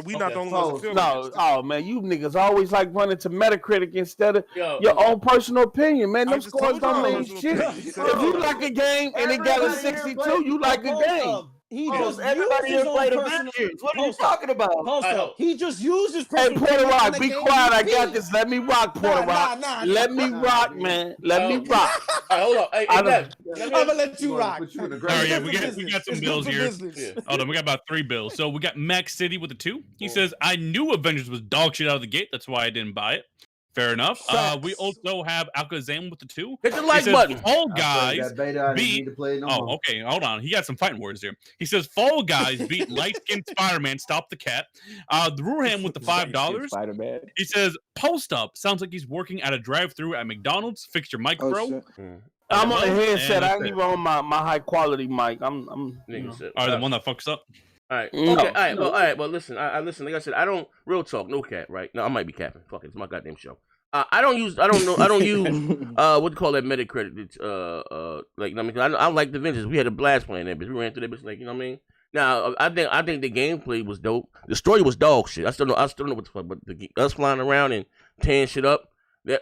We not the only ones that feel
no, oh man, you niggas always like running to Metacritic instead of your own personal opinion, man. Them scores don't mean shit. If you like a game and it got a 62, you like a game. everybody here played Avengers. What are you talking about?
He just used his
Hey,
personal
Porter
opinion
Rock,
in the
be
game
quiet. I
he
got
beat.
this. Let me rock, Porter Rock. Let me rock, man. Let me rock.
Hold on. Hey,
I'm gonna let you rock.
All right, yeah, we got some bills here. Hold on, we got about 3 bills. So we got Max City with a 2. He says, I knew Avengers was dog shit out of the gate. That's why I didn't buy it. Fair enough. We also have Alakazam with the 2.
Hit the like button.
Fall Guys beat. Okay. Hold on. He got some fighting words here. He says Fall Guys beat Light Skinned Spider-Man. Stop the cat. The Ruham with the $5.
Spider-Man.
He says Post Up sounds like he's working at a drive-through at McDonald's. Fix your mic, bro.
I'm on a headset. I ain't even on my high quality mic. I'm
the one that fucks up.
All right. Okay. All right. Well, listen. I listen. Like I said, I don't real talk. No cap. Right. No, I might be capping. Fuck it. It's my goddamn show. I don't use. What do you call that Metacritic? Like I mean, I like the Avengers. We had a blast playing that bitch. We ran through that bitch. Like, you know what I mean? Now, I think the gameplay was dope. The story was dog shit. I still know what the fuck. But us flying around and tearing shit up.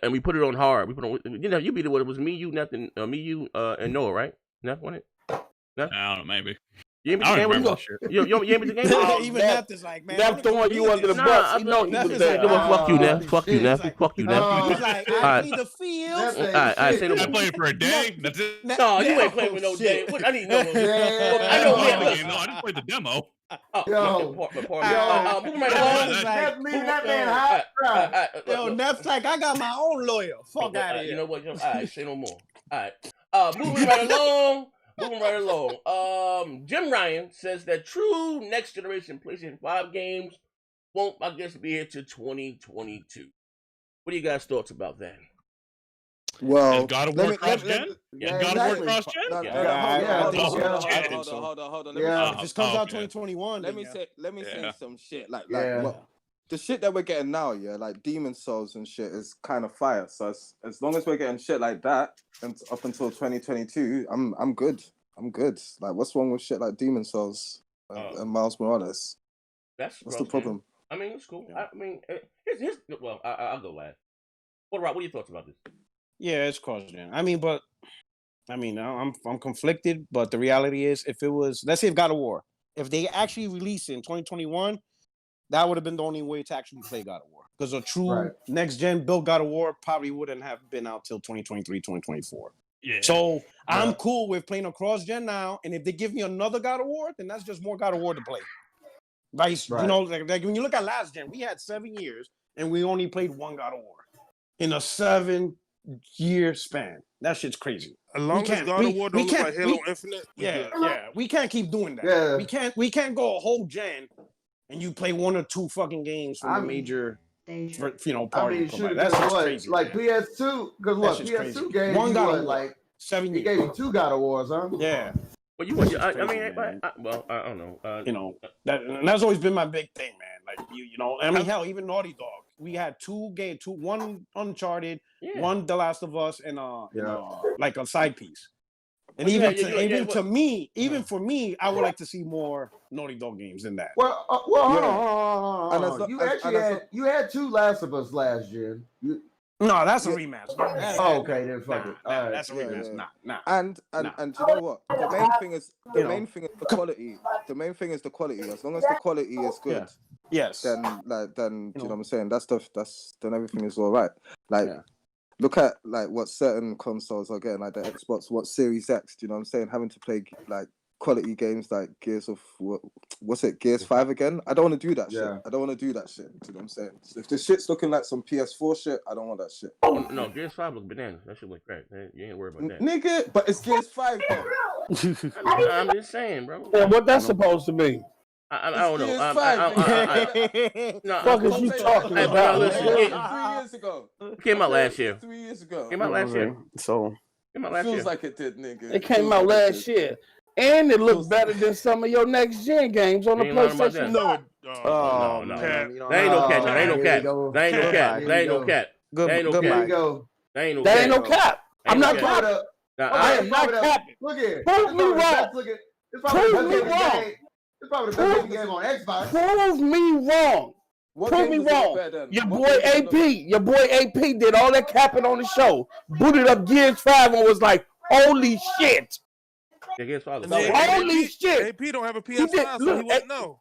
And we put it on hard. We put on. You beat it. What it was me, you, nothing. Me, you, and Noah, right? Nothing on it. Nothing?
I don't know. Maybe.
You ain't beat the game? You ain't beat the game?
Even Neff is like, man.
Neff throwing you under the bus.
He know he was there. Fuck you, Neff. Fuck you, Neff. Fuck you, Neff.
He's like, I need the field.
All right. Say no more.
I played for a day. That's it.
No, you ain't playing for no day. I need no more.
I know. I just played the demo.
Neff's like, I got my own lawyer. Fuck out of here.
You know what? All right, say no more. All right. Moving right along. Jim Ryan says that true next generation PlayStation 5 games won't, I guess, be here till 2022. What are you guys' thoughts about that?
Well,
God of War cross-gen? God of War cross-gen?
Hold on.
If this comes out 2021,
let me say some shit. Like the shit that we're getting now, like Demon Souls and shit is kind of fire. So as long as we're getting shit like that and up until 2022, I'm good. I'm good. Like, what's wrong with shit like Demon Souls and Miles Morales? What's the problem?
I mean, it's cool. I mean, I'll go last. What are your thoughts about this?
Yeah, it's cross-gen. I'm conflicted, but the reality is, if it was, let's say, if God of War, if they actually release it in 2021, that would have been the only way to actually play God of War. Because a true next-gen build God of War probably wouldn't have been out till 2023, 2024.
Yeah.
So I'm cool with playing a cross-gen now, and if they give me another God of War, then that's just more God of War to play. Right? You know, like when you look at last gen, we had 7 years, and we only played one God of War in a 7-year span. That shit's crazy.
As long as God of War don't look like Halo Infinite.
We can't keep doing that.
Yeah.
We can't go a whole gen and you play 1 or 2 fucking games from a major, party. That's just crazy.
Like PS2, because what PS2 games,
one God of War,
like
7 years.
He gave you 2 God of Wars, huh?
Yeah.
Well, I don't know.
That's always been my big thing, man. Like hell, even Naughty Dog. We had 2 games, one Uncharted, one The Last of Us, and like a side piece. And for me, I would like to see more Naughty Dog games than that.
Well, hold on. You had 2 Last of Us last year.
No, that's a remaster.
Okay, then fuck it. All right.
That's a remaster. Nah.
And you know what? The main thing is the quality. The main thing is the quality. As long as the quality is good,
yes.
Then you know what I'm saying. Then everything is all right. Like, look at like what certain consoles are getting, like the Xbox, what Series X. Do you know what I'm saying? Having to play like quality games like Gears 5 again? I don't want to do that shit. I don't want to do that shit. Do you know what I'm saying? If the shit's looking like some PS4 shit, I don't want that shit.
Oh, no, Gears 5 look bananas. That shit look great. You ain't worried about that.
Nigga, but it's Gears 5 though.
I'm just saying, bro.
Yeah, what that's supposed to be?
I don't know.
Fuck is you talking about?
3 years ago.
Came out last year.
3 years ago.
Came out last year.
So
came out last year.
Feels like it did, nigga.
It came out last year. And it looks better than some of your next gen games on the PlayStation.
No.
There ain't no cap. There ain't no cap.
I'm not capping. I am not capping.
Look here.
Prove me wrong.
It's probably the best game on Xbox.
Prove me wrong. Prove me wrong. Your boy AP did all that capping on the show. Booted up Gears 5 and was like, holy shit. Holy shit!
AP don't have a PS5, so he wouldn't know.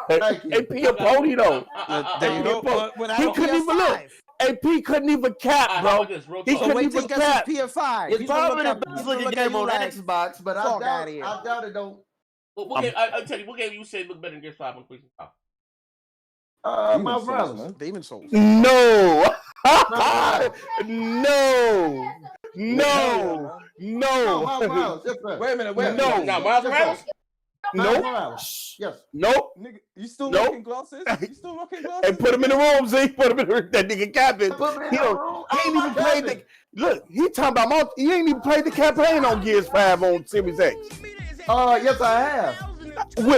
AP a pony though.
There you go.
He couldn't even look. AP couldn't even cap, bro. He couldn't even cap.
PS5.
It's probably the best looking game on Xbox, but I doubt it don't.
What game? I'll tell you. What game you say look better than Gears 5 on PlayStation 5?
Miles Morales.
Demon Souls.
No. No.
Wait a minute.
No.
Now, Miles Morales?
Nope.
Yes.
Nope.
Nigga, you still rocking glasses? You still rocking glasses?
Hey, put him in the room, Z. Put him in that nigga capping. He ain't even played the. Look, he talking about he ain't even played the campaign on Gears 5 on Series X.
Yes, I have.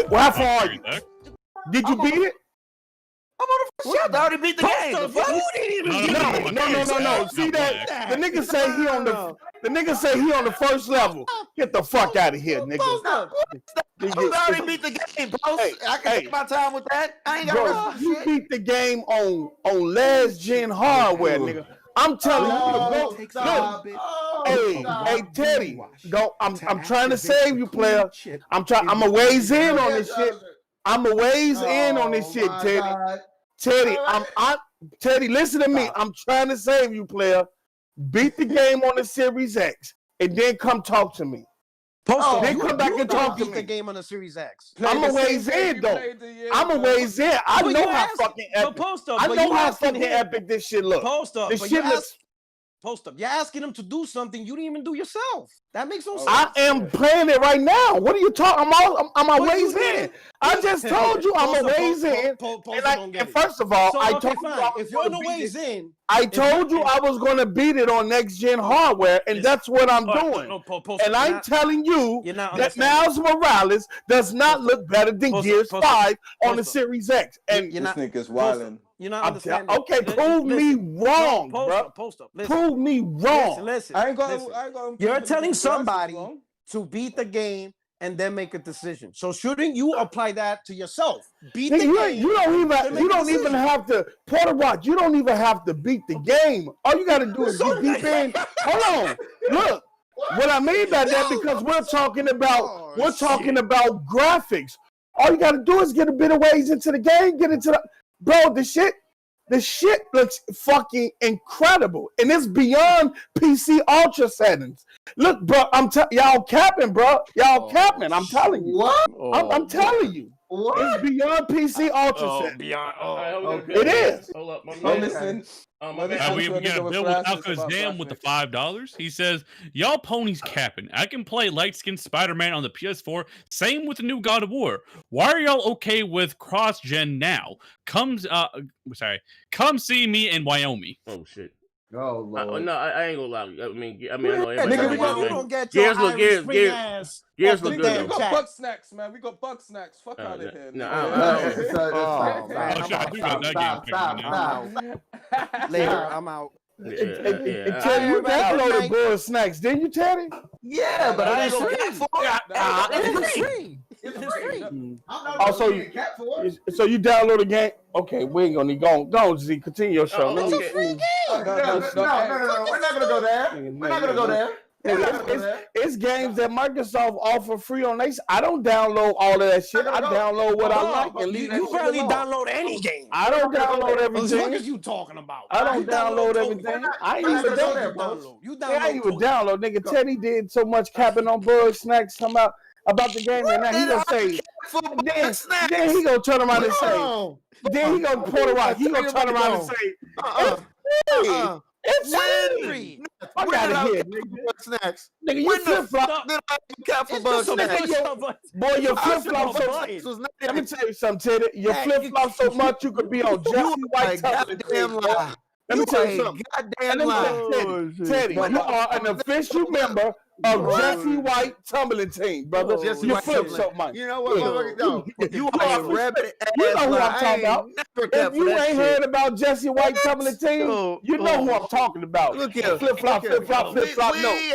How far are you? Did you beat it?
I'm on the first shot. I already beat the game.
No. See that? The nigga say he on the. The nigga say he on the first level. Get the fuck out of here, nigga.
I already beat the game, Post. I can take my time with that. I ain't got
you beat the game on last gen hardware, nigga. I'm telling you, hey, Teddy, go. I'm trying to save you, player. I'm a ways in on this shit. Teddy. Teddy, listen to me. I'm trying to save you, player. Beat the game on the Series X, and then come talk to me. Then come back and talk to me.
Beat the game on the Series X.
I'm a ways in, though. I'm a ways in. I know how fucking epic. I know how fucking epic this shit looks. This shit looks.
Post up. You're asking him to do something you didn't even do yourself. That makes no sense.
I am playing it right now. What are you talking? I'm a ways in. I just told you I'm a ways in. And first of all, I told you
if you're in the ways in,
I told you I was going to beat it on next gen hardware, and that's what I'm doing. And I'm telling you that Miles Morales does not look better than Gears 5 on the Series X. And
this nigga's wilding.
You're not understanding.
Okay, prove me wrong, bro. Prove me wrong.
Listen.
I ain't gonna
You're telling somebody to beat the game and then make a decision. So shouldn't you apply that to yourself? Beat the game.
You don't even have to Porter Rock. You don't even have to beat the game. All you got to do is get deep in. Hold on. Look. What I mean by that, because we're talking about graphics. All you got to do is get a bit of ways into the game, get into the. Bro, the shit looks fucking incredible, and it's beyond PC Ultra settings. Look, bro, y'all capping, bro. Y'all capping. I'm telling you.
What?
I'm telling you. What? It's beyond PC Ultra settings. It is.
Hold up,
listen.
We get a bill with Alakazam with the $5. He says, "Y'all ponies capping. I can play light-skinned Spider-Man on the PS4. Same with the new God of War. Why are y'all okay with cross-gen now? Come see me in Wyoming."
Oh shit.
Oh Lord.
No, I ain't gonna lie. I mean, I know
Nigga, we don't get
Gears
your
look
Irish
Gears
ass.
Gears look good.
We got Buck Snacks, man. We got Buck Snacks. Fuck out of here.
Later, I'm out.
Teddy, you downloaded Bull Snacks, didn't you, Teddy?
Yeah, but I ain't gonna cap for it.
It's free.
Also, so you download the game? Okay, we ain't gonna need go, Z. Continue your show.
It's a free game.
No. We're not gonna go there.
It's games that Microsoft offer free on they. I don't download all of that shit. I download what I like and leave.
You barely download any game.
I don't download everything.
What are you talking about?
I don't download everything. I ain't even download. I ain't even download. Nigga, Teddy did so much capping on Bug Snacks about the game, and now he gonna say. Then he gonna turn around and say. Then he gonna Porter Rock. He gonna turn around and say. It's free. Fuck out of here, nigga.
Snacks.
Nigga, you flip flop. Boy, your flip flop so much. Let me tell you something, Teddy. Your flip flop so much you could be on Jesse White. Let me tell you something. Teddy, you are an official member of Jesse White tumbling team, brother. You flip so much.
You know what? You are a rabbit ass.
You know who I'm talking about. If you ain't heard about Jesse White tumbling team, you know who I'm talking about.
Look here,
flip flop. No,
we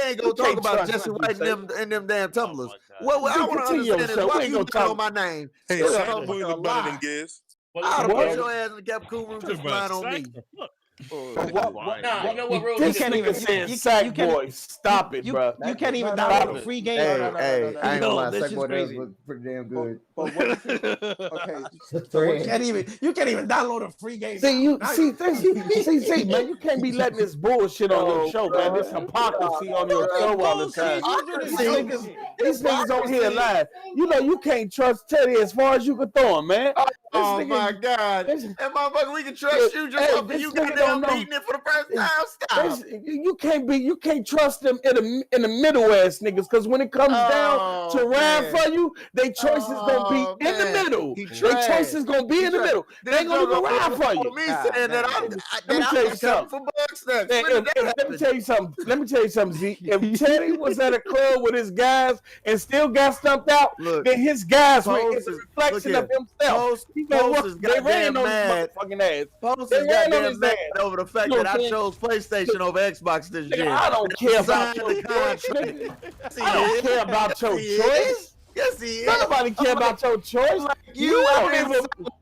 ain't gonna talk about Jesse White and them damn tumblers. Well, I want to understand is why you know my name.
Hey, Cyberpunk look better than Giz.
I'll put your ass in the Capcom room just flying on me.
Nah, you know what, bro?
This nigga said sack boy. Stop it, bro.
You can't even download a free game.
Hey, I ain't gonna lie.
This
Sack
is
boy
crazy.
was pretty damn good.
You can't even download a free game.
See, man, you can't be letting this bullshit on your show, man. This hypocrisy on your show all the time. These niggas on here live. You know you can't trust Teddy as far as you can throw him, man.
Oh my God! And motherfucker, we can trust you just off of you goddamn beating it for the first time. Stop.
You can't trust them in the middle ass niggas, because when it comes down to ride for you, they choices gonna be in the middle. They choices gonna be in the middle. They ain't gonna ride for you.
Me saying that
Let me tell you something.
for Bethsda.
Let me tell you something, Z. If Teddy was at a club with his guys and still got stumped out, then his guys were a reflection of himself.
Post is goddamn mad. Post is goddamn mad over the fact that I chose PlayStation over Xbox this year.
I don't care about your choice. I don't care about your choice.
Yes, he is.
Nobody care about your choice.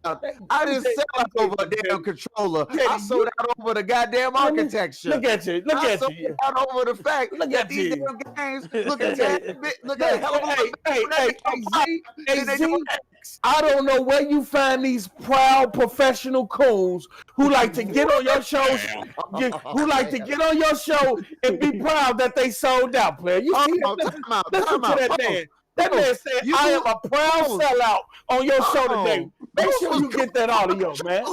I didn't sell out over a damn controller. I sold out over the goddamn architecture.
Look at you.
I sold out over the fact that these damn games look at hell of a
Z, I don't know where you find these proud professional coons who like to get on your shows, who like to get on your show and be proud that they sold out, player. You see, listen to that man. That man said, I am a proud sellout on your show today. Make sure you get that audio, man.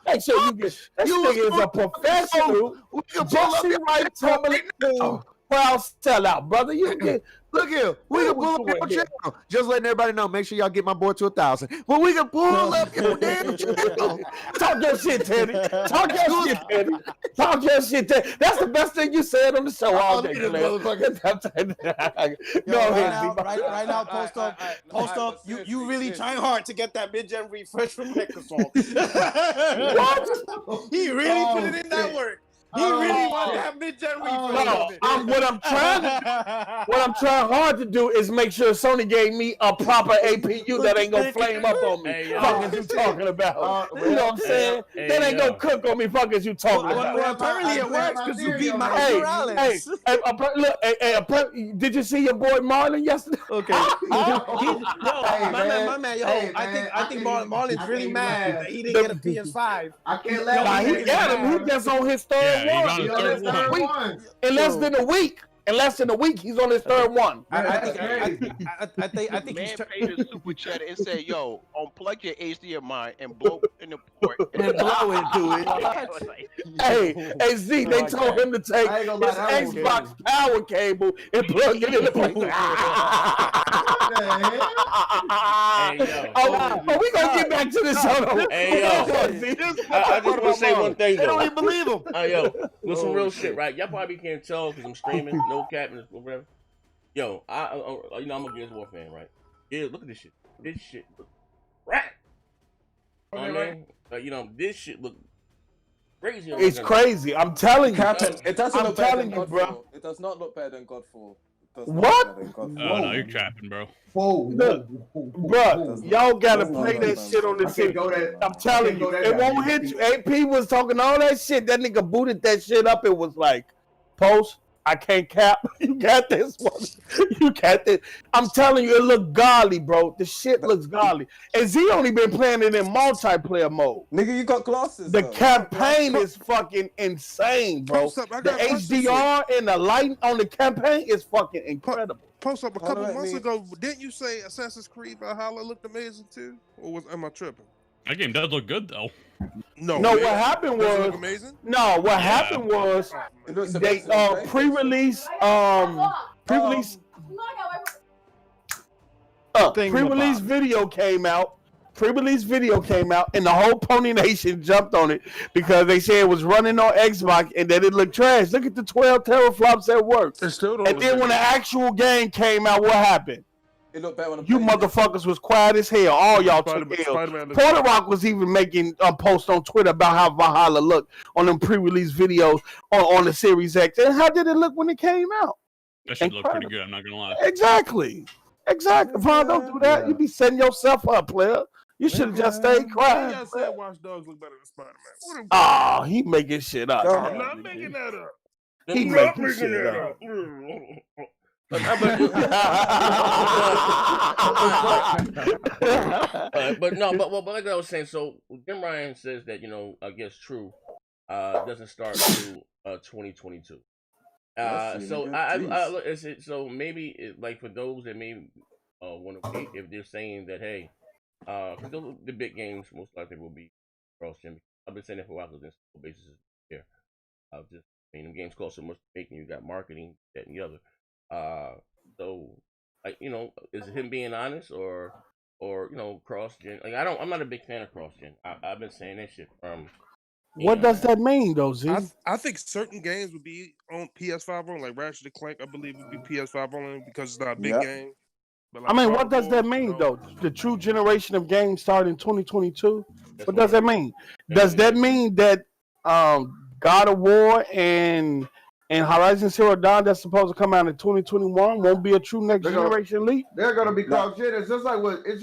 Make sure you get that. Nigga is a professional. Jesse Wright tumbling proud sellout, brother. You get.
Look here, we can pull up your channel. Just letting everybody know. Make sure y'all get my boy to 1,000. But we can pull up your damn channel.
Talk your shit, Teddy. Talk your shit, Teddy. Talk your shit, Teddy. That's the best thing you said on the show all day, man. Go ahead,
right now, post up. You really trying hard to get that mid-gen refresh from Microsoft. What? He really put it in that work. He really wants to have mid-gen refresh.
What I'm trying hard to do is make sure Sony gave me a proper APU that ain't gonna flame up on me. Fuck is you talking about? You know what I'm saying? That ain't gonna cook on me. Fuck is you talking about?
Well, apparently it works because you beat Miles Morales.
Hey, did you see your boy Marlon yesterday?
Okay. My man, I think Marlon's really mad that he didn't get a PS5.
I can't let him.
He got him. He just on his third one. In less than a week. In less than a week, he's on his third one.
I think
man paid a super chat and said, "Yo, unplug your HDMI and blow in the port
and blow into it."
Hey, Z, they told him to take his Xbox power cable and plug it in the port. We gonna get back to this show.
Hey, yo. I just want to say one thing, though.
They don't even believe him.
Yo, with some real shit, right? Y'all probably can't tell because I'm streaming, no cap and whatever. Yo, I'm a Gears of War fan, right? Yeah, look at this shit. This shit look right. This shit look crazy.
It's crazy. I'm telling you.
It doesn't look better than Godfall.
bro.
It does not look better than Godfall.
What?
No, you're capping, bro.
Look, bro, y'all gotta play that shit on this shit. I'm telling you, it won't hit you. AP was talking all that shit. That nigga booted that shit up. It was like, Post, I can't cap. You got this one. You got this. I'm telling you, it look godly, bro. The shit looks godly. And Z only been playing it in multiplayer mode.
Nigga, you got glasses.
The campaign is fucking insane, bro. The HDR and the lighting on the campaign is fucking incredible.
Post up a couple months ago, didn't you say Assassin's Creed Valhalla looked amazing too? Or am I tripping?
That game does look good though.
No, what happened was happened was they pre-release video came out. Pre-release video came out, and the whole Pony Nation jumped on it because they said it was running on Xbox and that it looked trash. Look at the 12 teraflops at work. And then when the actual game came out, what happened?
It looked better when
you motherfuckers was quiet as hell. All y'all took L. Porter Rock was even making a post on Twitter about how Valhalla looked on them pre-release videos on the Series X. And how did it look when it came out?
That should look pretty good, I'm not gonna lie.
Exactly. Vaughn, don't do that. You be setting yourself up, player. You should have just stayed quiet.
Y'all said Watch Dogs look better than Spider-Man.
Oh, he making shit up.
I'm not making that up.
He making shit up.
But like I was saying, so Jim Ryan says that I guess True doesn't start until 2022. So maybe like for those that may want to wait, if they're saying that hey, the big games most likely will be cross-gen. I've been saying that for a while because the basis is here. Just them games cost so much to make, and you got marketing, that and the other. So like is it him being honest or cross-gen? Like I'm not a big fan of cross-gen. I've been saying that shit from.
What does that mean, though, Z?
I think certain games would be on PS5 only, like Ratchet & Clank. I believe would be PS5 only because it's not a big game. But like
what does that mean, though? The true generation of games started in 2022. What does that mean? Does that mean that God of War and Horizon Zero Dawn that's supposed to come out in 2021 won't be a true next generation leap?
They're gonna be cross-gen. It's just like what Z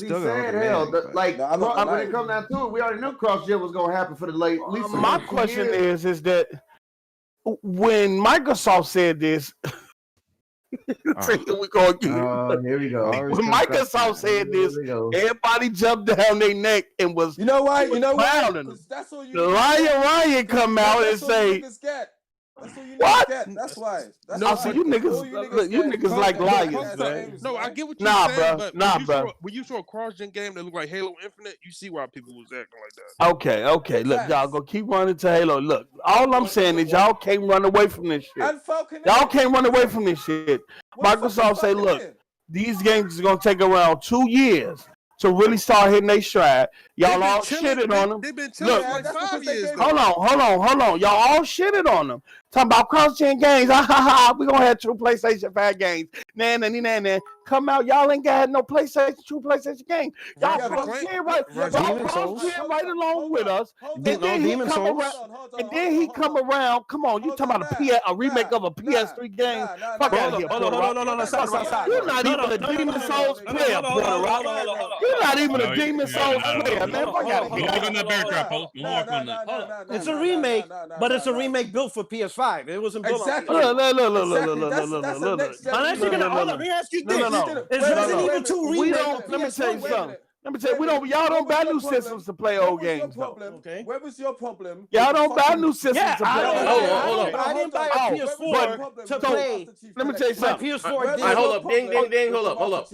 said. Hell, when it comes down to it, we already knew cross-gen was gonna happen for the late.
My question is that when Microsoft said this, here we go again.
Here we go.
When Microsoft said this, everybody jumped down their neck and was.
You know why?
That's all you. Ryan come out and say.
That's what you
What?
Get. That's why.
You niggas like liars, man.
No, I get what you're saying,
bro.
When you saw a cross-gen game that looked like Halo Infinite, you see why people was acting like that.
Okay. Look, y'all go keep running to Halo. Look, all I'm saying is y'all can't run away from this shit. Y'all can't run away from this shit. Microsoft say, look, these games are gonna take around 2 years to really start hitting their stride. Y'all all shitted on them.
They've been chilling for like 5 years.
Hold on. Y'all all shitted on them. Talking about cross-gen games. We gonna have true PlayStation 5 games. Nah. Come out. Y'all ain't got no true PlayStation games. Y'all cross-gen right along with us. And then he come around. Come on, you talking about a remake of a PS3 game? Fuck out of here.
No. Stop.
You're not even a Demon Souls player, Puerto Rico. You're not even a Demon Souls player, man. Fuck out of here.
It's a remake, but it's a remake built for PS5. It wasn't built
exactly.
on
Look.
Let me ask you this. Is Resident Evil 2 remake?
Let me tell you something. Y'all don't buy new systems to play old games.
Okay. Where was your problem?
Y'all don't buy new systems to play.
Hold on. I didn't buy a PS4 to play.
Let me tell you something.
PS4.
Hold up. Ding. Hold up.
Yeah.
Hold up.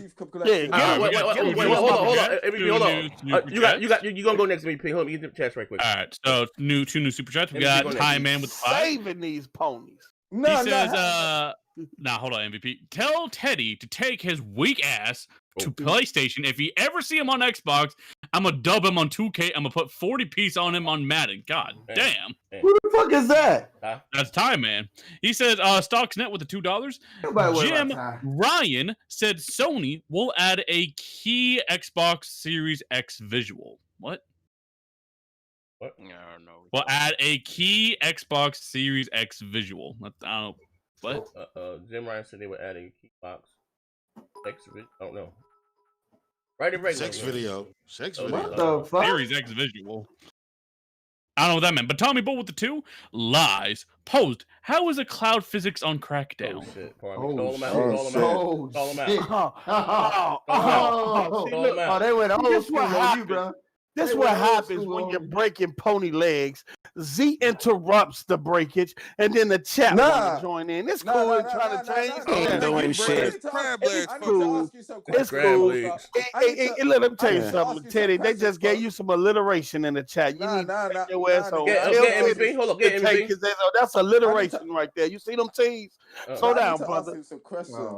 MVP, hold up. You gonna go next, MVP? Hold on, get the chats right quick.
All right. So two new super chats. We got High Man with 5.
Saving these ponies.
He says, hold on, MVP. Tell Teddy to take his weak ass to PlayStation. If you ever see him on Xbox, I'm gonna dub him on 2K. I'm gonna put 40 piece on him on Madden. God damn.
Who the fuck is that?
That's Time Man. He said Stocksnet with the $2. Jim Ryan said Sony will add a key Xbox Series X visual. What? No. We'll add a key Xbox Series X visual. I don't know. What?
Jim Ryan said they would add a key box. X video. I don't know. Right.
Sex video.
What the fuck?
Series X visual. I don't know what that meant. But Tommy Bull with the 2 lies. Posed. How is the cloud physics on Crackdown?
Oh shit.
Oh, they went old school on you, bro.
This is what happens when you're breaking pony legs. Z interrupts the breakage, and then the chat will join in. It's cool trying to change.
Ain't doing shit.
It's cool. It's cool. Hey, let me tell you something, Teddy. They just gave you some alliteration in the chat. You need to take your ass home.
Hold up. Get MVP.
That's alliteration right there. You see them T's? Slow down, brother.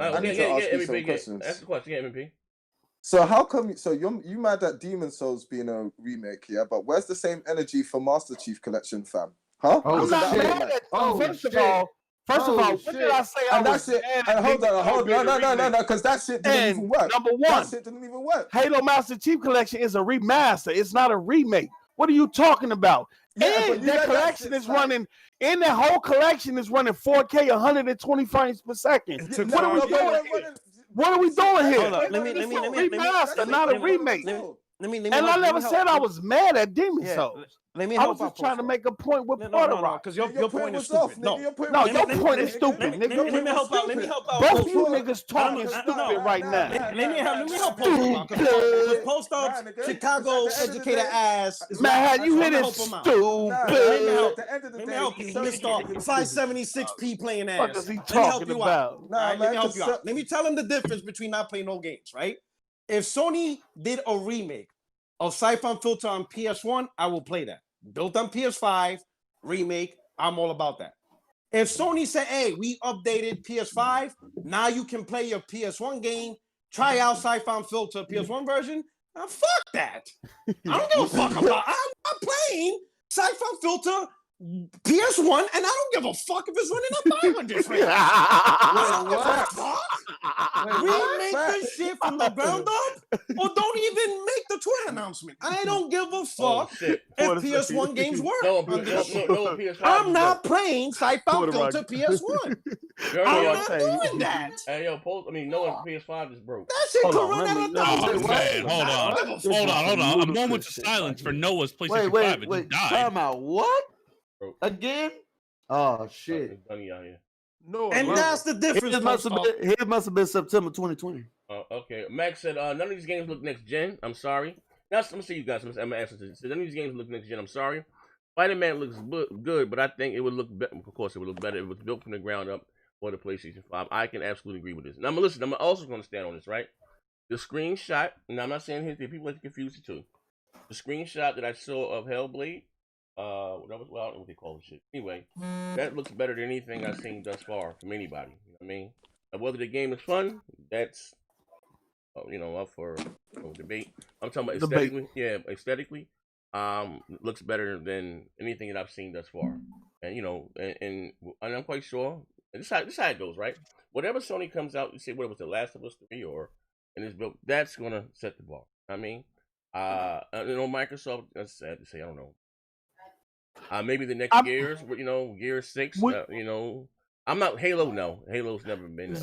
I need to ask you some questions.
Ask the question, MVP.
So how come? So you mad at Demon Souls being a remake, yeah? But where's the same energy for Master Chief Collection, fam? Huh?
I'm not mad at. First of all, what did I say?
And that's it. And hold on. No, because that shit didn't even work.
Number one,
that shit didn't even work.
Halo Master Chief Collection is a remaster. It's not a remake. What are you talking about?
Yeah,
and that collection is running. And that whole collection is running 4K, 120 frames per second. What are we doing here? What are we doing here?
Hold up. Let me
remaster, not a remake. I never said I was mad at Demon Souls.
Let me
I
help
was just
out
trying to
Post
make a point with
No,
Porter Rock.
because your point is stupid. No,
your point is stupid, nigga.
Let me help out. Let me help out.
Both you niggas talking stupid right now.
Let me help Post because Post Ups Chicago educated ass.
Man, you hit it stupid.
Let me help you, Mr. 576p playing ass.
What is he talking about?
Let me help you out. Let me tell him the difference between not playing no games, right? If Sony did a remake of Siphon Filter on PS1, I will play that. Built on PS5, remake, I'm all about that. If Sony said, hey, we updated PS5, now you can play your PS1 game, try out Siphon Filter PS1 version, fuck that. I don't give a fuck about I'm not playing Siphon Filter PS1, and I don't give a fuck if it's running on 500 frames. Remake this shit from the ground up, or don't even make the Twitter announcement. I don't give a fuck if PS1 games work. I'm not playing Siphon Filter PS1. I'm not doing that.
Hey, yo, no PS5 is broke.
That shit could run out of
$1,000. Hold on. A moment of silence for Noah's PlayStation 5. It just died.
Time out. What? Again? Oh shit!
No,
and that's the difference.
It must have been September 2020.
Okay. Max said none of these games look next gen. I'm sorry. Let me see you guys. I'm gonna answer this. None of these games look next gen. I'm sorry. Spider-Man looks good, but I think it would look better. Of course, it would look better if it was built from the ground up for the PlayStation 5. I can absolutely agree with this. Now, I'm also going to stand on this, right? The screenshot. Now, I'm not saying here people like to confuse it too. The screenshot that I saw of Hellblade. I don't know what they call this shit. Anyway, that looks better than anything I've seen thus far from anybody. You know what I mean? Now, whether the game is fun, that's up for debate. I'm talking about aesthetically. Yeah, aesthetically, looks better than anything that I've seen thus far. And and I'm quite sure. And this how it goes, right? Whatever Sony comes out, you say what was The Last of Us 3 and it's built, that's gonna set the bar. I mean, Microsoft. That's sad to say. I don't know. Maybe the next Gears, Gear 6. I'm not Halo. No, Halo's never been.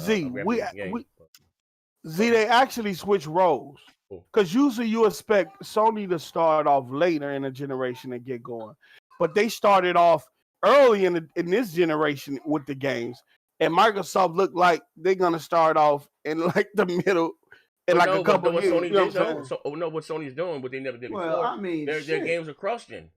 They actually switch roles because usually you expect Sony to start off later in the generation and get going, but they started off early in this generation with the games, and Microsoft looked like they're gonna start off in like the middle. In like a couple of years.
What Sony's doing, what they never did before.
Well, I mean,
their games are cross-gen.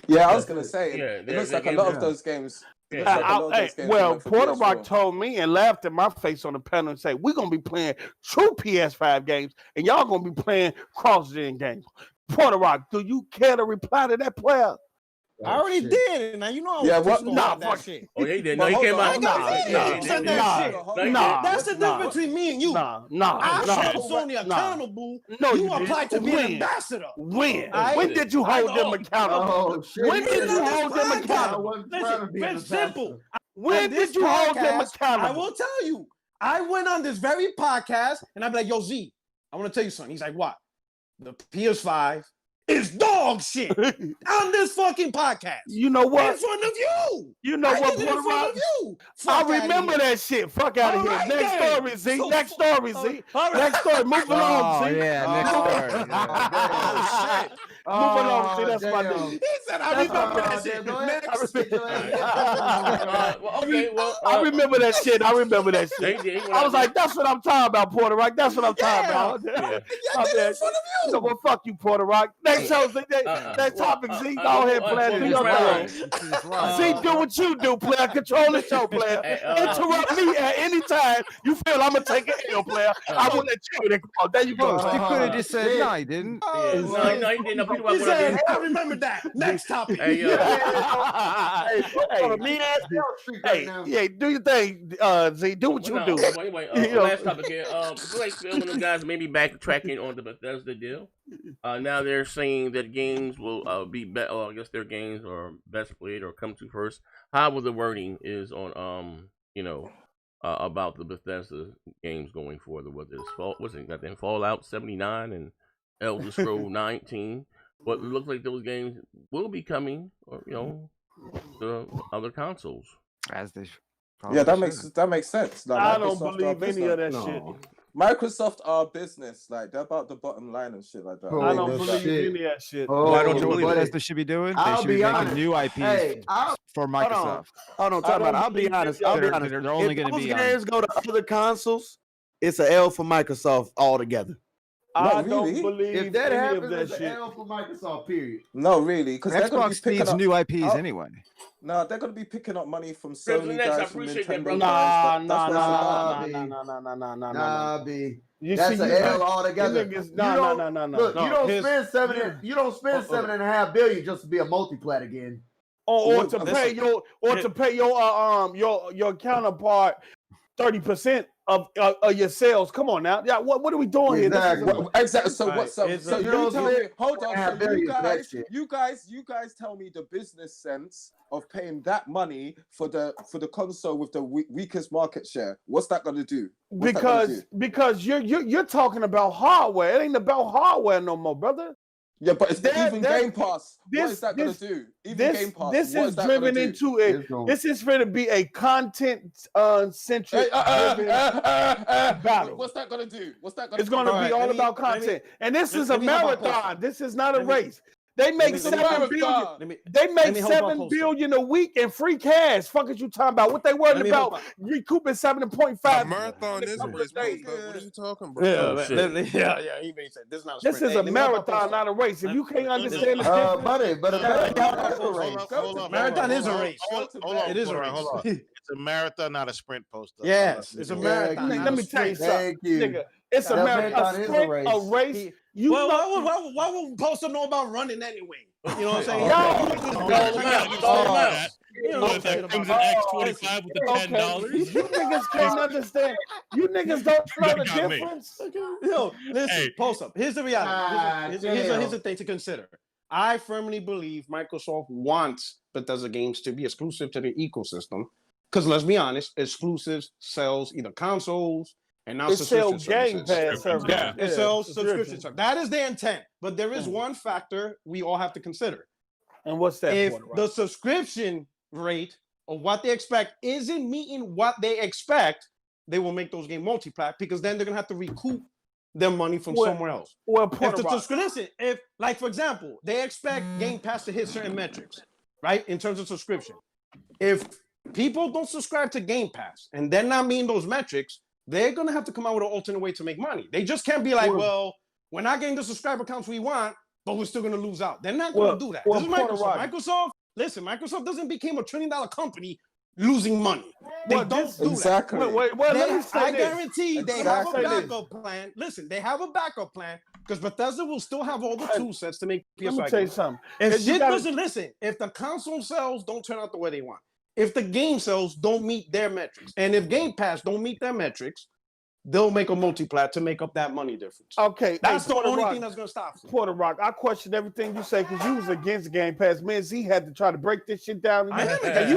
Yeah, I was gonna say. It looks like a lot of those games.
Porter Rock told me and laughed in my face on the panel and said, "We're gonna be playing true PS5 games, and y'all gonna be playing cross-gen games." Porter Rock, do you care to reply to that player?
I already did, and now you know I was that shit.
Oh, yeah, he did. No, he came out.
That's the difference between me and you. I hold Sony accountable. You applied to be an ambassador.
When did you hold them accountable? When did you hold them accountable?
Listen, simple.
When did you hold them accountable?
I will tell you. I went on this very podcast, and I'm like, yo, Z, I want to tell you something. He's like, what? The PS5 is dog shit on this fucking podcast.
You know what?
In front of you.
You know what? In front of you. I remember that shit. Fuck out of here.
Right
next
then.
story, Z. Next story, Z. Next story. Move along, Z.
Next story.
Move along, Z. That's my dude.
He said, I remember that shit.
I remember that shit. I remember that shit. I was like, that's what I'm talking about, Porter Rock. That's what I'm talking about.
I did it in front of you.
So, well, fuck you, Porter Rock. Next show, that topic, Z. Go ahead, player. Do your thing. Z, do what you do, player. Control the show, player. Interrupt me at any time you feel I'm going to take an L, player. I will let you. There you go.
You could have just said, no, he didn't.
No, he didn't.
He said, I remember that. Next topic.
Hey,
do your thing, Z. Do what you do.
Anyway, last topic here. Phil and the guys may be backtracking on the Bethesda deal. Now they're saying that games will be better. I guess their games are best played or come to first. However, the wording is on about the Bethesda games going forward. What's it got? Then Fallout 79 and Elder Scrolls 19. But it looks like those games will be coming, to other consoles.
As they
that makes sense. Like,
I don't believe any of that shit.
Microsoft are business, like they're about the bottom line and shit like that.
I don't believe any of that shit.
Why don't you believe Bethesda should be doing? They
I'll
should
be
be making
honest.
new IPs
Hey,
for Microsoft.
Hold on, talk about it. I'll be honest. I'll be honest.
They're only
If
going to
those
be
games go to other consoles, it's an L for Microsoft altogether.
I don't believe
If that
any
happens,
of that
it's an
shit.
L for Microsoft. Period.
No, really, because they're going to be
Xbox
picking
needs
up
new IPs anyway.
No, they're going to be picking up money from
Cribs
Sony
and X, I
guys, from
appreciate that,
Nintendo
brother.
guys. That's what it's about.
Nah, B.
You
That's
see,
an
you
L altogether.
niggas-
You
no.
Look, you don't
His-
spend you don't spend $7.5 billion just to be a multi-plat again.
Or to pay your counterpart 30% of your sales. Come on now. Yeah, what are we doing here?
Exactly. So what's up? So
you know
you tell
what I'm
me,
saying?
hold on.
$4.5
So
billion for that shit.
you guys tell me the business sense of paying that money for the console with the weakest market share. What's that gonna do?
Because you're talking about hardware. It ain't about hardware no more, brother.
Yeah, but it's even Game Pass. What is that gonna do? Even Game Pass.
This
what
is
that
driven
gonna
into
do?
this is going to be a content centric battle.
What's that gonna do? What's that gonna?
It's going to be all about content, and this is a marathon. This is not a race. They make $7 billion. They make $7 billion a week in free cash. Fuck is you talking about? What they worried about? Recouping 7.5.
Marathon is a race. What are you talking about?
Yeah. He may say this is not.
This is a marathon, not a race. If you can't understand the difference,
marathon is a race.
It is a race. Hold on. It's a marathon, not a sprint poster.
Yes, it's a marathon.
Let me tell you something, nigga. It's a marathon, a race.
Why would Poster know about running anyway? You know what I'm saying?
Comes in X25 with the $10.
You niggas can't understand. You niggas don't know the difference.
Yo, listen, Post up. Here's the reality. Here's the thing to consider. I firmly believe Microsoft wants Bethesda games to be exclusive to their ecosystem. Because let's be honest, exclusives sells either consoles and now subscription services. It sells subscription services. That is their intent. But there is one factor we all have to consider.
And what's that?
If the subscription rate or what they expect isn't meeting what they expect, they will make those games multi-plat because then they're gonna have to recoup their money from somewhere else. If like for example, they expect Game Pass to hit certain metrics, right? In terms of subscription. If people don't subscribe to Game Pass and they're not meeting those metrics, they're gonna have to come out with an alternate way to make money. They just can't be like, well, we're not getting the subscriber counts we want, but we're still gonna lose out. They're not gonna do that. This is Microsoft. Microsoft doesn't become a $1 trillion company losing money. They don't do that. I guarantee they have a backup plan. Listen, they have a backup plan because Bethesda will still have all the tool sets to make PS5.
Let me tell you something.
If shit doesn't listen, if the console sales don't turn out the way they want, if the game sales don't meet their metrics, and if Game Pass don't meet their metrics, they'll make a multi-plat to make up that money difference.
Okay,
that's the only thing that's gonna stop you.
Porter Rock, I question everything you say because you was against Game Pass. Man, Z had to try to break this shit down. And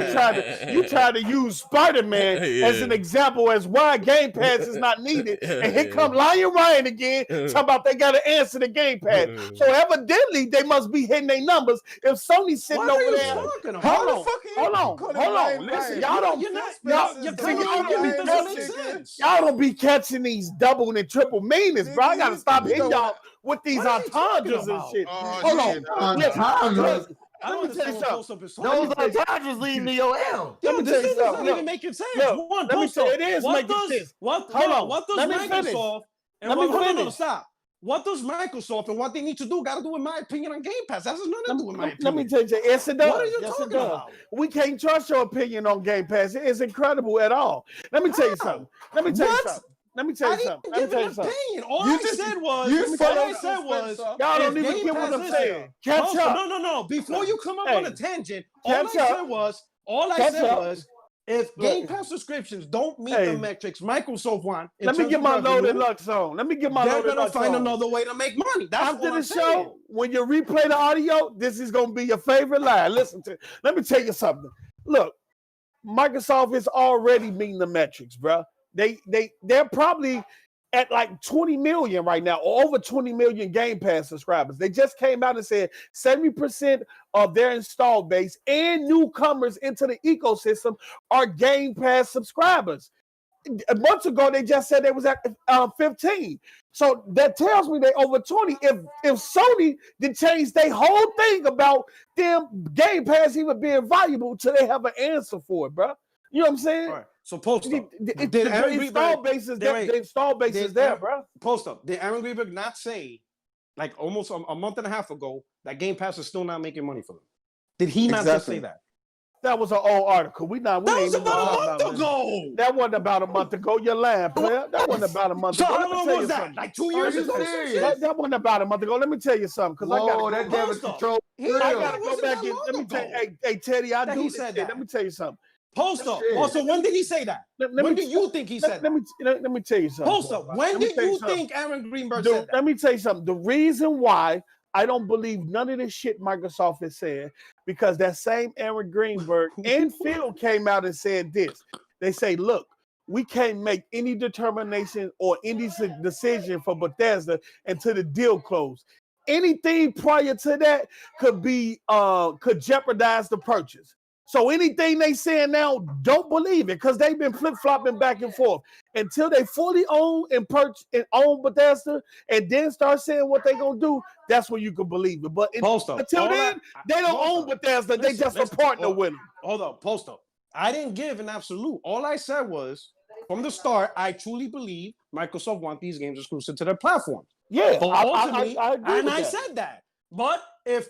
you tried to use Spider-Man as an example as why Game Pass is not needed. And here come Lion Ryan again, talking about they got to answer the Game Pass. So evidently they must be hitting their numbers. If Sony's sitting over there, hold on. Listen, y'all don't be catching these double and triple meanings, bro. I gotta stop hitting y'all with these entendres and shit. Hold on.
Let me tell you something.
Those entendres leading to your L.
Let me tell you something. Even making sense.
Let me say it is making sense.
What does Microsoft and stop? What does Microsoft and what they need to do got to do with my opinion on Game Pass? That has nothing to do with my opinion.
Let me tell you, yes, it does.
What are you talking about?
We can't trust your opinion on Game Pass. It is incredible at all. Let me tell you something. Let me tell you something.
All I said was,
y'all don't even get what I'm saying. Catch up.
No. Before you come up on a tangent, all I said was, if Game Pass subscriptions don't meet the metrics Microsoft want,
let me get my loaded Lux on. They're
gonna find another way to make money. That's
after the show. When you replay the audio, this is gonna be your favorite line. Listen to. Let me tell you something. Look, Microsoft is already meeting the metrics, bro. They're probably at like 20 million right now, or over 20 million Game Pass subscribers. They just came out and said 70% of their installed base and newcomers into the ecosystem are Game Pass subscribers. months ago they just said they was at 15. So that tells me they over 20. If Sony did change their whole thing about them Game Pass even being valuable till they have an answer for it, bro. You know what I'm saying?
All right. So post up.
The install base is there. The install base is there, bro.
Post up. Did Aaron Greenberg not say, like almost a month and a half ago, that Game Pass is still not making money for them? Did he not just say that?
That was an old article.
That was about a month ago.
That wasn't about a month ago. You're lying, player. That wasn't about a month ago.
So how long was that? Like 2 years ago?
That wasn't about a month ago. Let me tell you something, because I got
that damage control.
I gotta go back and let me tell you. Hey, Teddy, I do this shit. Let me tell you something.
Post up. Also, when did he say that? When do you think he said that?
Let me tell you something.
Post up. When did you think Aaron Greenberg said that?
Let me tell you something. The reason why I don't believe none of this shit Microsoft is saying, because that same Aaron Greenberg and Phil came out and said this. They say, look, we can't make any determination or any decision for Bethesda until the deal closed. Anything prior to that could jeopardize the purchase. So anything they saying now, don't believe it, because they've been flip-flopping back and forth until they fully own and purchase and own Bethesda, and then start saying what they're gonna do. That's when you can believe it. But until then, they don't own Bethesda. They just a partner with them.
Hold up, post up. I didn't give an absolute. All I said was, from the start, I truly believe Microsoft want these games exclusive to their platform.
Yeah,
but ultimately,
I agree
and
with
I
that.
said that. But if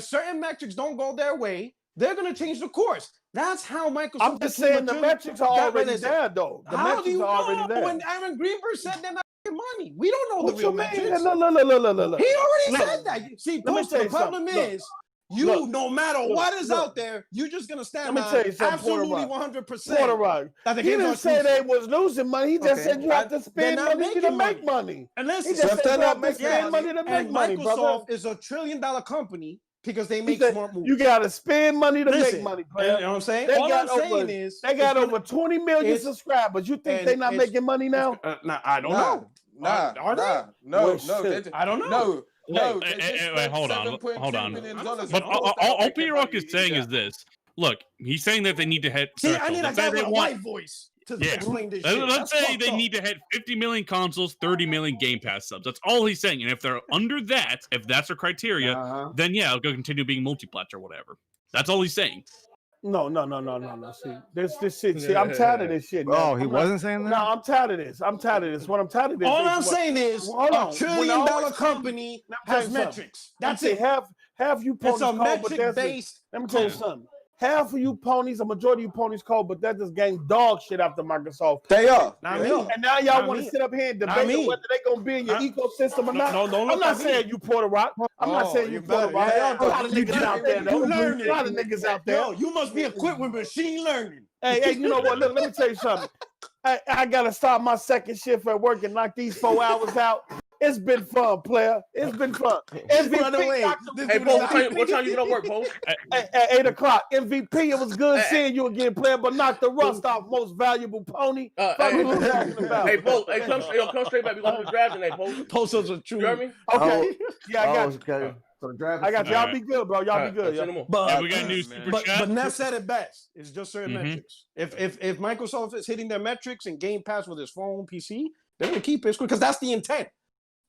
certain metrics don't go their way, they're going to change the course. That's how Microsoft.
I'm just saying the metrics are already there, though. The
How
metrics
do you
are already
know
there.
when Aaron Greenberg said they're not making money? We don't know
What
the real
you mean?
metrics.
Look.
He already
Look.
said that. See,
Let me
Post,
tell
the
you
problem
something.
is,
Look.
no matter
Look.
what is
Look.
out there, you're just going to stand
Let me tell you something,
absolutely
Porter
100%. That the
He
games
didn't
are
say they
exclusive.
was losing money. He just said you have to spend money to make money.
And
He
listen,
just said you have to
making
spend money to make
and
money,
Microsoft
brother.
is a $1 trillion company because they
He
make
said,
smart moves.
you gotta spend money to
Listen,
make money,
you
player.
know what I'm saying?
They
All
got
I'm saying
over,
is
they got
it's
over 20 million
it's-
subscribers. You think
and
they not
it's-
making money now?
Nah, I don't know. Are they?
No,
I don't know.
No,
Wait, hold on. But
all
all P-Rock is saying is this. Look, he's saying that they need to hit.
See, I need a
let's
guy
say they
with a
want-
white voice to
Yeah.
explain this shit.
Let's
That's
say
fucked
they
up.
need to hit 50 million consoles, 30 million Game Pass subs. That's all he's saying. And if they're under that, if that's their criteria, then yeah, it'll go continue being multi-plat or whatever. That's all he's saying.
No. See, this shit. See, I'm tired of this shit. Man.
Oh, he wasn't saying that?
No, I'm tired of this. What I'm tired of this.
All
is
I'm
what-
saying is
Hold
a
on.
$1
When I
trillion
always
company
Let me tell
has
you something.
metrics.
Let me
That's
say
it.
half you ponies
It's a
call
metric
Bethesda.
based.
Let me tell you something. Half of you ponies, a majority of you ponies call Bethesda's game dog shit after Microsoft.
They are.
Not me.
And now y'all
Not
want to
me.
sit up here and
Not
debate
me.
on whether they gonna be in your ecosystem or not.
No, don't
I'm
look
not
at me.
saying you Porter Rock. I'm not saying you Porter Rock.
Yeah,
A lot of niggas out there though.
You learn
A lot of niggas out there.
Yo, you must be equipped with machine learning.
Hey, you know what? Look, let me tell you something. I gotta start my second shift at work and knock these 4 hours out. It's been fun, player. It's been fun. MVP,
Hey, Paul, what time you get off work, Paul?
At 8 o'clock. MVP, it was good seeing you again, player, but knock the rust off, most valuable pony. Fuck what you talking about.
Hey, Paul, hey, come straight back. We're going to do the draft tonight, Paul.
Posters are true.
You heard me?
Okay. Yeah, I got you.
Okay. So the draft.
I got you. Y'all
Alright.
be good, bro. Y'all be good.
Send them
Yeah.
on.
But
we got a new super chat.
But Neff said it best. It's just certain
Mhm.
metrics. If Microsoft is hitting their metrics and Game Pass with his phone, PC, they're gonna keep it because that's the intent.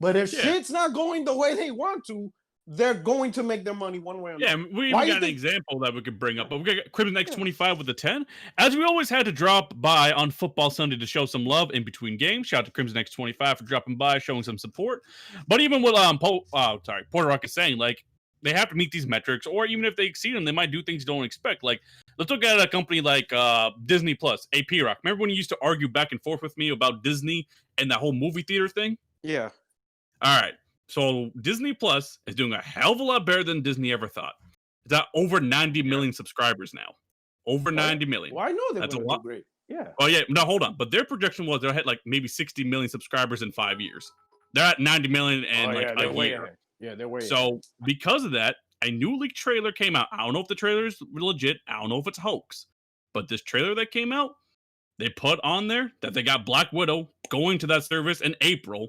But if shit's not going the way they want to, they're going to make their money one way or
Yeah,
another.
we
Why
even
you
got an
think-
example that we could bring up. But we got Crimson X25 with a 10. As we always had to drop by on Football Sunday to show some love in between games. Shout out to Crimson X25 for dropping by, showing some support. But even what Porter Rock is saying, like, they have to meet these metrics, or even if they exceed them, they might do things you don't expect. Like, let's look at a company like Disney Plus, AP Rock. Remember when you used to argue back and forth with me about Disney and that whole movie theater thing?
Yeah.
All right. So Disney Plus is doing a hell of a lot better than Disney ever thought. It's at over 90 million subscribers now. Over 90 million.
Well, I know they're
That's a
gonna
lot.
do great. Yeah.
Oh yeah, no, hold on. But their projection was they'll hit like maybe 60 million subscribers in 5 years. They're at 90 million in like
they're
a
way
year.
ahead. Yeah, they're way ahead.
So because of that, a new leaked trailer came out. I don't know if the trailer is legit. I don't know if it's hoax. But this trailer that came out, they put on there that they got Black Widow going to that service in April.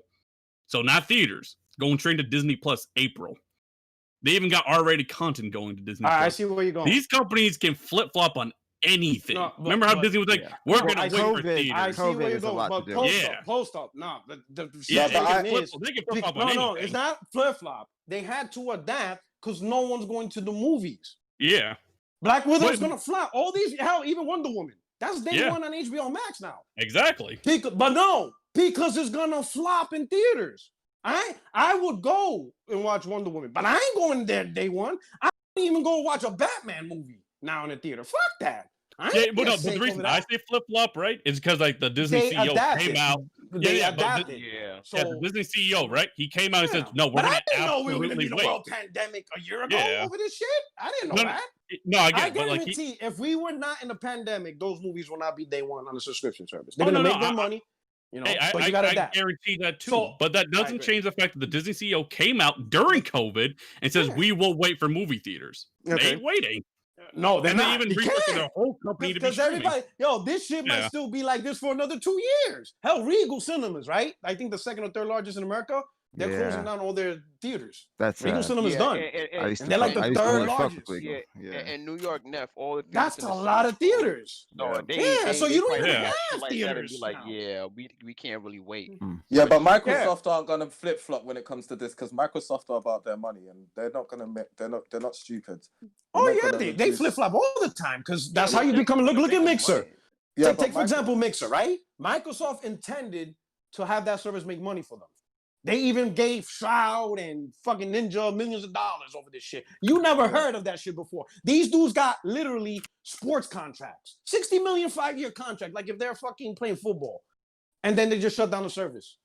So not theaters, going straight to Disney Plus April. They even got R-rated content going to Disney Plus.
I see where you're going.
These companies can flip-flop on anything.
No,
Remember how Disney was like, we're going to wait for theaters.
I see where you're going, but post up. No, the it's not flip flop. They had to adapt because no one's going to the movies.
Yeah.
Black Widow's gonna flop. All these, hell, even Wonder Woman. That's day one on HBO Max now.
Exactly.
Because it's gonna flop in theaters. I would go and watch Wonder Woman, but I ain't going there day one. I don't even go watch a Batman movie now in the theater. Fuck that.
But the reason I say flip flop, right, is because like the Disney CEO came out.
They adapted.
So the Disney CEO, right? He came out and said, "No, we're going to absolutely
we were in
wait."
a world pandemic a year ago over this shit. I didn't know that.
No, I get
I guarantee if we were not in a pandemic, those movies will not be day one on the subscription service. They're going to make their money. You know, but you got to adapt.
I guarantee that too. But that doesn't change the fact that the Disney CEO came out during COVID and says we will wait for movie theaters. Okay. They ain't waiting.
No, they're not.
They even restructured their whole company to be streaming.
Everybody, this shit might still be like this for another 2 years. Hell, Regal Cinemas, right? I think the second or third largest in America. They're closing down all their theaters.
That's
Regal Cinema's done.
And
they're like the third largest.
And New York Neff, all the
that's a lot of theaters.
No,
so you don't even have theaters.
Like, we can't really wait.
Yeah, but Microsoft aren't gonna flip flop when it comes to this because Microsoft are about their money and they're not gonna make. They're not stupid.
They flip flop all the time because that's how you become. Look at Mixer. Yeah, take for example Mixer, right? Microsoft intended to have that service make money for them. They even gave Shroud and fucking Ninja millions of dollars over this shit. You never heard of that shit before. These dudes got literally sports contracts. 60 million 5-year contract, like if they're fucking playing football. And then they just shut down the service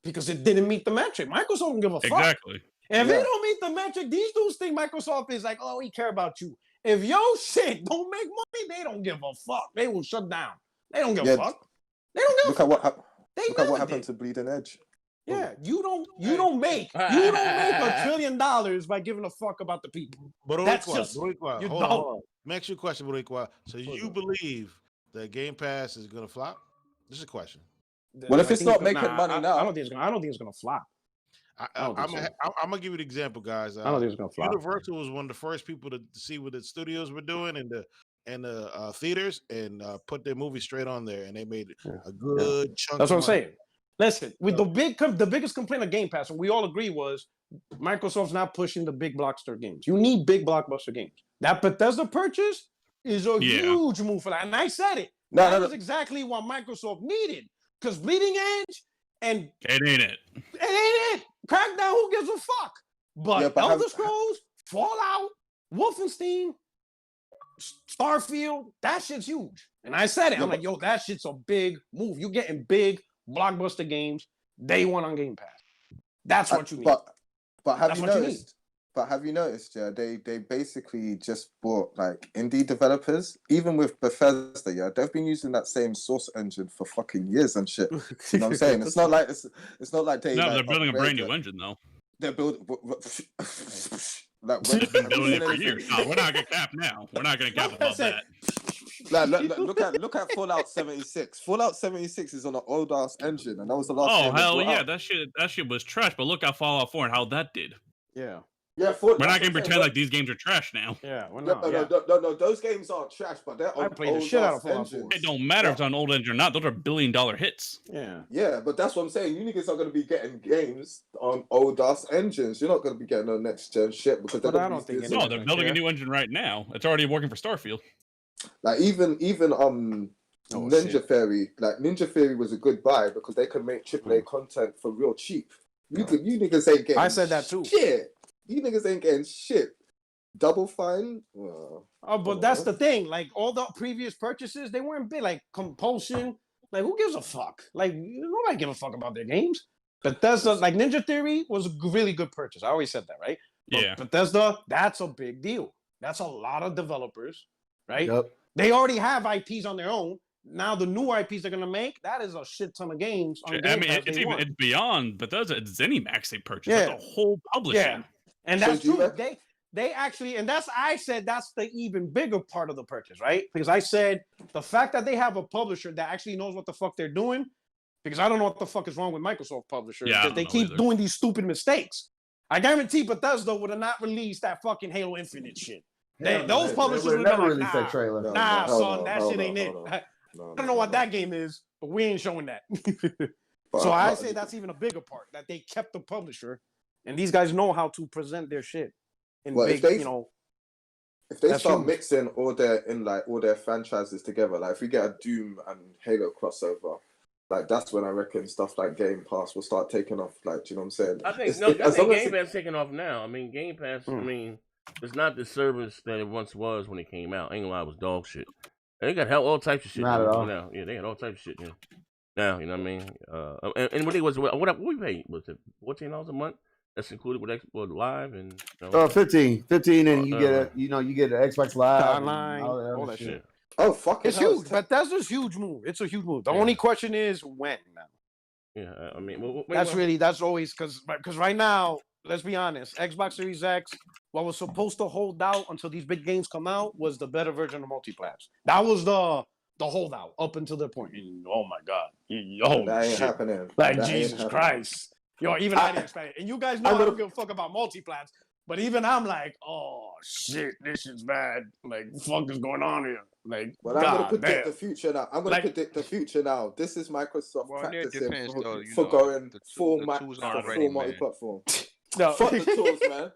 because it didn't meet the metric. Microsoft don't give a fuck.
Exactly.
And if it don't meet the metric, these dudes think Microsoft is like, oh, we care about you. If your shit don't make money, they don't give a fuck. They will shut down. They don't give a fuck. They don't give a fuck.
Look at what happened to Bleeding Edge.
Yeah, you don't make $1 trillion by giving a fuck about the people.
But
that's just
hold on. Next your question, Boricua. So you believe that Game Pass is gonna flop? This is a question.
Well, if it's not making money now,
I don't think it's gonna flop.
I'm gonna give you an example, guys.
I don't think it's gonna flop.
Universal was one of the first people to see what the studios were doing and the theaters and put their movie straight on there, and they made a good chunk.
That's what I'm
money.
saying. Listen, with the biggest complaint of Game Pass, and we all agree was Microsoft's not pushing the big blockbuster games. You need big blockbuster games. That Bethesda purchase is a huge move for that, and I said it. That was exactly what Microsoft needed because Bleeding Edge and
it ain't it.
It ain't it. Crackdown, who gives a fuck? But Elder Scrolls, Fallout, Wolfenstein, Starfield, that shit's huge. And I said it. I'm like, yo, that shit's a big move. You're getting big blockbuster games day one on Game Pass. That's what you need.
But have you noticed? But have you noticed? Yeah, they basically just bought like indie developers. Even with Bethesda, they've been using that same source engine for fucking years and shit. You know what I'm saying? It's not like they.
No, they're building a brand new engine though.
They're building.
They've been building it for years. No, we're not gonna cap now. We're not gonna cap above that.
Look at Fallout 76. Fallout 76 is on an old ass engine, and that was the last.
Oh hell yeah, that shit was trash. But look at Fallout 4 and how that did.
Yeah.
Yeah,
we're not gonna pretend like these games are trash now.
Yeah, we're
not. No, those games aren't trash, but they're on
played the shit out of Fallout 4.
It don't matter if it's on old engine or not. Those are $1 billion hits.
Yeah, but that's what I'm saying. You niggas are gonna be getting games on old ass engines. You're not gonna be getting no next gen shit because they're
they're building a new engine right now. It's already working for Starfield.
Like even Ninja Theory, like Ninja Theory was a good buy because they can make AAA content for real cheap. You niggas ain't getting.
I said that too.
Shit. You niggas ain't getting shit. Double Fine.
But that's the thing. Like all the previous purchases, they weren't big. Like Compulsion. Like who gives a fuck? Like nobody give a fuck about their games. Bethesda, like Ninja Theory, was a really good purchase. I always said that, right?
Yeah.
But Bethesda, that's a big deal. That's a lot of developers, right?
Yep.
They already have IPs on their own. Now the new IPs they're gonna make, that is a shit ton of games. On Game Pass
it's beyond Bethesda. It's ZeniMax they purchased. Yeah. That's a whole publishing.
Yeah. And that's true. They actually, and I said that's the even bigger part of the purchase, right? Because I said the fact that they have a publisher that actually knows what the fuck they're doing, because I don't know what the fuck is wrong with Microsoft publishers, because they keep doing these stupid mistakes. I guarantee Bethesda would have not released that fucking Halo Infinite shit. Those publishers
would
would
never
like,
release that trailer.
Nah, son, that shit ain't it. I don't know what that game is, but we ain't showing that. So I say that's even a bigger part, that they kept the publisher, and these guys know how to present their shit in big,
if they start mixing all their franchises together, like if we get a Doom and Halo crossover, like that's when I reckon stuff like Game Pass will start taking off. Like, do you know what I'm saying?
I think Game Pass taking off now. I mean, Game Pass. I mean, it's not the service that it once was when it came out. I ain't gonna lie, it was dog shit. And they got all types of shit.
Not at all.
Now. Yeah, they got all types of shit. Yeah. Now, you know what I mean? And what it was, what we paid, was it $14 a month? That's included with Xbox Live and
15, and you get you get an Xbox Live
online,
all that shit.
Oh fuck!
It's huge, but that's a huge move. It's a huge move. The only question is when now.
Yeah, I mean,
that's always because right now, let's be honest, Xbox Series X, what was supposed to hold out until these big games come out was the better version of multiplats. That was the holdout up until the point. Oh my god,
that ain't happening.
Like that Jesus Christ. Yo, even I didn't expect it. And you guys know I don't give a fuck about multiplats, but even I'm like, oh shit, this is bad. Like, fuck is going on here? Like,
well, I'm gonna predict the future now. I'm gonna predict the future now. This is Microsoft practicing for going full multi-platform.
No.
Fuck the tools, man.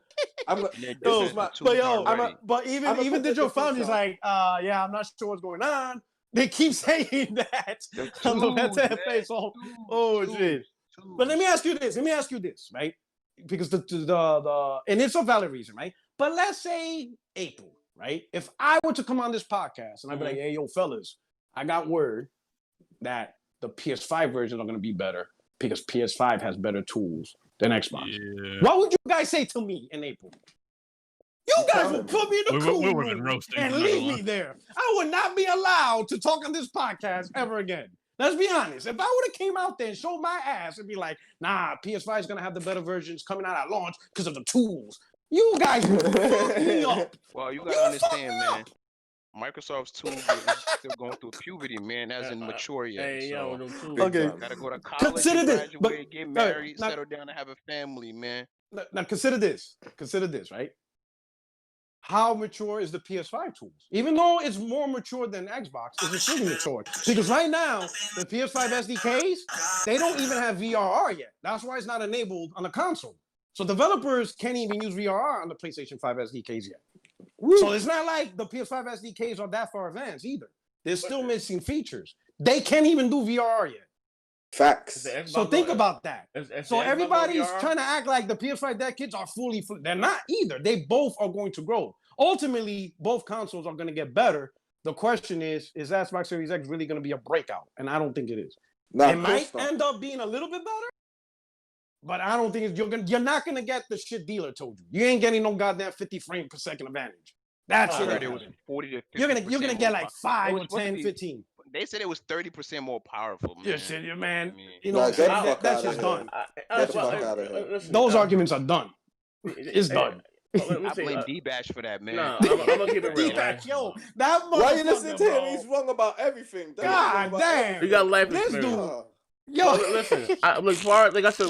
But even Digital Foundry's like, yeah, I'm not sure what's going on. They keep saying that on the face. Oh shit. But let me ask you this, right? Because the and it's a valid reason, right? But let's say April, right? If I were to come on this podcast and I'd be like, hey, yo, fellas, I got word that the PS5 versions are going to be better because PS5 has better tools than Xbox. Yeah. What would you guys say to me in April? You guys would put me in the cool room and leave me there. I would not be allowed to talk on this podcast ever again. Let's be honest. If I would have came out there and showed my ass and be like, nah, PS5 is going to have the better versions coming out at launch because of the tools, you guys would fuck me up.
Well, you got to understand, man. Microsoft's tools is still going through puberty, man, as in mature yet.
Hey,
so,
okay.
Gotta go to college, graduate, get married, settle down, and have a family, man.
Now consider this, right? How mature is the PS5 tools? Even though it's more mature than Xbox, it's still mature. Because right now, the PS5 SDKs, they don't even have VRR yet. That's why it's not enabled on the console. So developers can't even use VRR on the PlayStation 5 SDKs yet. So it's not like the PS5 SDKs are that far advanced either. They're still missing features. They can't even do VRR yet.
Facts.
So think about that. So everybody's trying to act like the PS5 dead kids are fully. They're not either. They both are going to grow. Ultimately, both consoles are going to get better. The question is Xbox Series X really going to be a breakout? And I don't think it is. It might end up being a little bit better, but I don't think you're not going to get the shit dealer told you. You ain't getting no goddamn 50 frames per second advantage. That shit.
It was 40 to 50%.
You're gonna get like 5 or 10, 15.
They said it was 30% more powerful, man.
Yeah, shit, man. You know, that's just done. Those arguments are done. It's done.
I blame D-Bash for that, man.
Nah, I'm gonna keep it real.
D-Bash, yo, that motherfucker.
Why you listening to him? He's wrong about everything.
God damn.
You got life experience. Yo, listen. Look, far like I said,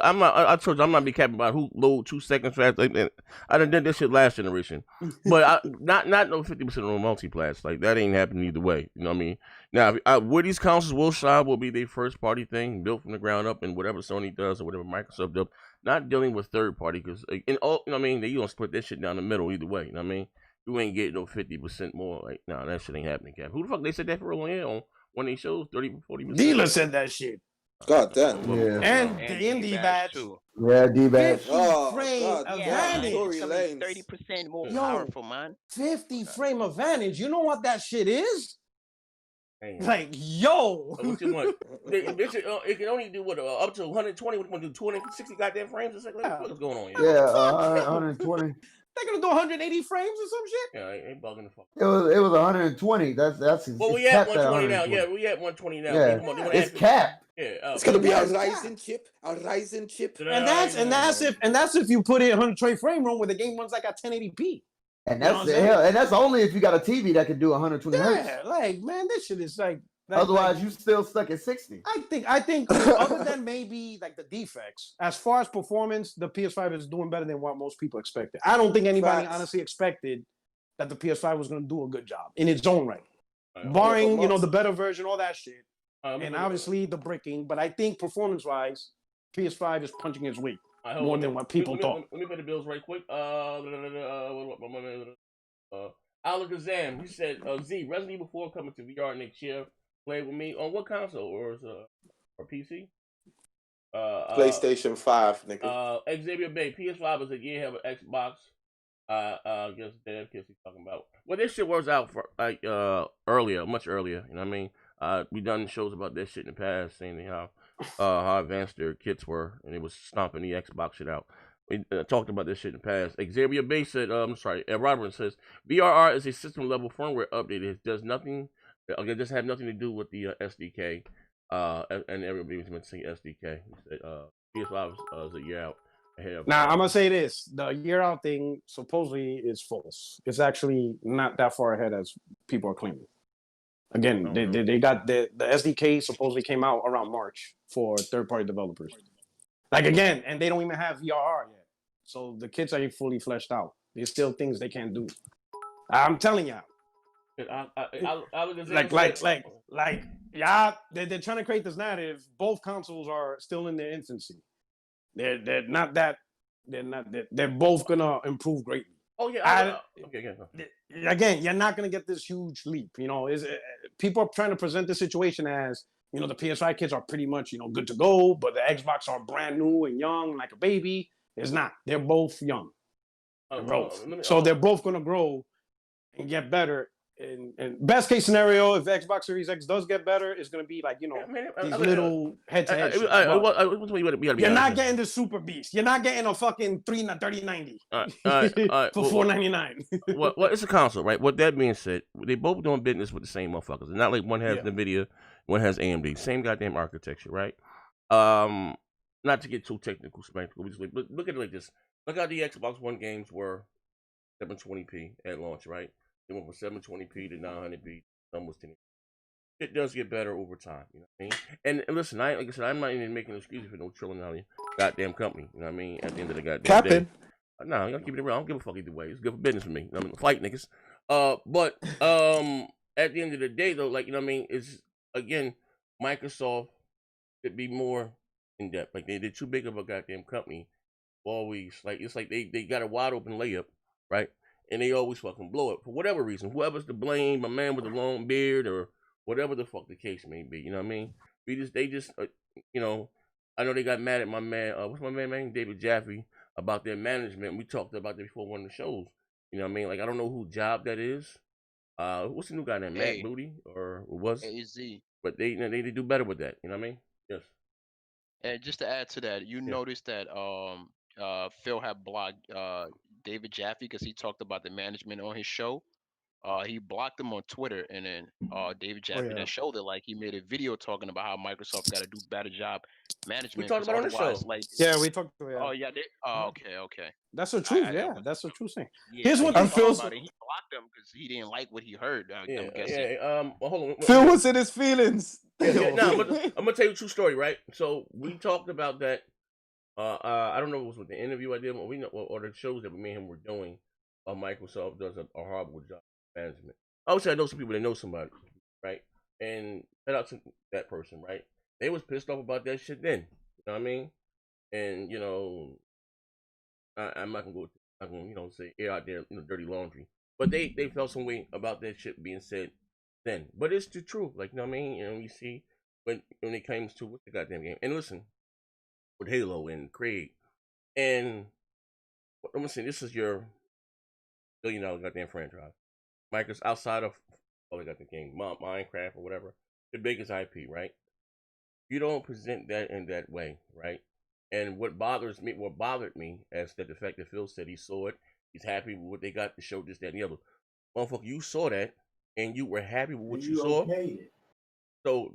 I'm not be capping about who load 2 seconds fast. I done did this shit last generation, but not no 50% on multiplats. Like that ain't happening either way. You know what I mean? Now, where these consoles will shine will be their first party thing, built from the ground up, and whatever Sony does or whatever Microsoft does. Not dealing with third party because in all, you know what I mean? They gonna split that shit down the middle either way. You know what I mean? You ain't getting no 50% more. Like, no, that shit ain't happening, Cap. Who the fuck they said that for real on when they shows 30-40%?
Dealer said that shit.
God damn.
Yeah.
And the indie badge.
Yeah, D-Bash.
50 frame advantage.
30% more powerful, man.
50 frame advantage. You know what that shit is? Like, yo.
What you want? It can only do what up to 120. What, do 260 goddamn frames? It's like, what is going on here?
Yeah, 120.
They're gonna do 180 frames or some shit.
Yeah, ain't bugging the fuck.
It was 120. That's.
Well, we at 120 now. Yeah, we at 120 now.
Yeah, it's capped.
Yeah,
it's gonna be a Ryzen chip,
And that's if you put it in 120 frame rate where the game runs like at 1080p.
And that's only if you got a TV that can do 120 hertz.
Yeah, like man, this shit is like.
Otherwise, you still stuck at 60.
I think other than maybe like the defects, as far as performance, the PS5 is doing better than what most people expected. I don't think anybody honestly expected that the PS5 was going to do a good job in its own right, barring the better version, all that shit, and obviously the bricking. But I think performance-wise, PS5 is punching its weight more than what people thought.
Let me pay the bills right quick. Alakazam, he said, Z, Resident Evil 4 coming to VR next year. Play with me on what console or PC?
PlayStation 5, nigga.
Xavier Bay, PS5 is a year ahead of Xbox. I guess Dev Kiss he's talking about. Well, this shit was out for like earlier, much earlier. You know what I mean? We done shows about this shit in the past, saying how advanced their kits were, and it was stomping the Xbox shit out. We talked about this shit in the past. Xavier Bay said, Robert says, VRR is a system level firmware update. It does nothing. It doesn't have nothing to do with the SDK. And everybody was meant to say SDK. He said, PS5 is a year out ahead of.
Now I'm gonna say this: the year out thing supposedly is false. It's actually not that far ahead as people are claiming. Again, they got the SDK supposedly came out around March for third-party developers. Like again, and they don't even have VRR yet, so the kits are fully fleshed out. There's still things they can't do. I'm telling y'all. Yeah, they're trying to create this narrative. Both consoles are still in their infancy. They're not that. They're both gonna improve greatly.
Oh yeah.
Again, you're not gonna get this huge leap. People are trying to present the situation as the PS5 kits are pretty much good to go, but the Xbox are brand new and young like a baby. It's not. They're both young. So they're both gonna grow and get better. And best case scenario, if Xbox Series X does get better, it's gonna be like these little head-to-head. You're not getting the Super Beast. You're not getting a fucking 3090 for $499.
Well, it's a console, right? What that being said, they both doing business with the same motherfuckers. It's not like one has NVIDIA, one has AMD. Same goddamn architecture, right? Not to get too technical, but look at it like this. Look how the Xbox One games were 720p at launch, right? They went from 720p to 900p, almost 10. It does get better over time, you know what I mean? And listen, like I said, I'm not even making excuses for no trillion dollar goddamn company, you know what I mean? At the end of the goddamn day. No, I'm gonna keep it real. I don't give a fuck either way. It's good for business for me. I'm gonna fight niggas. But at the end of the day though, like, you know what I mean, it's again, Microsoft should be more in depth. Like they're too big of a goddamn company. Always like it's like they got a wide open layup, right? And they always fucking blow it for whatever reason. Whoever's to blame, my man with the long beard or whatever the fuck the case may be. You know what I mean? They just I know they got mad at my man. What's my man name? David Jaffe about their management. We talked about that before one of the shows. You know what I mean? Like I don't know who job that is. What's the new guy named Matt Booty or was?
AZ.
But they do better with that. You know what I mean? Yes.
And just to add to that, you noticed that Phil had blocked David Jaffe because he talked about the management on his show. He blocked him on Twitter, and then David Jaffe then showed it. Like he made a video talking about how Microsoft got to do better job management.
We talked about it on the show.
Like,
we talked about it.
Oh yeah. Okay.
That's the truth. That's the true thing.
Yeah,
Here's what
he feels. He blocked him because he didn't like what he heard. I'm guessing.
Well, hold on.
Phil was in his feelings.
I'm gonna tell you a true story, right? So we talked about that. I don't know if it was with the interview I did, or the shows that me and him were doing. Microsoft does a horrible job of management. Obviously, I know some people that know somebody, right? And shout out to that person, right? They was pissed off about that shit then. You know what I mean? And I'm not gonna say air out there, dirty laundry. But they felt some way about that shit being said then. But it's the truth, like you know what I mean? You see when it comes to what's the goddamn game. And listen, with Halo and Craig, and I'm gonna say this is your $1 billion goddamn franchise. Microsoft outside of they got the game, Minecraft or whatever, the biggest IP, right? You don't present that in that way, right? And what bothered me as the fact that Phil said he saw it, he's happy with what they got to show this, that, and the other. Motherfucker, you saw that and you were happy with what you saw. So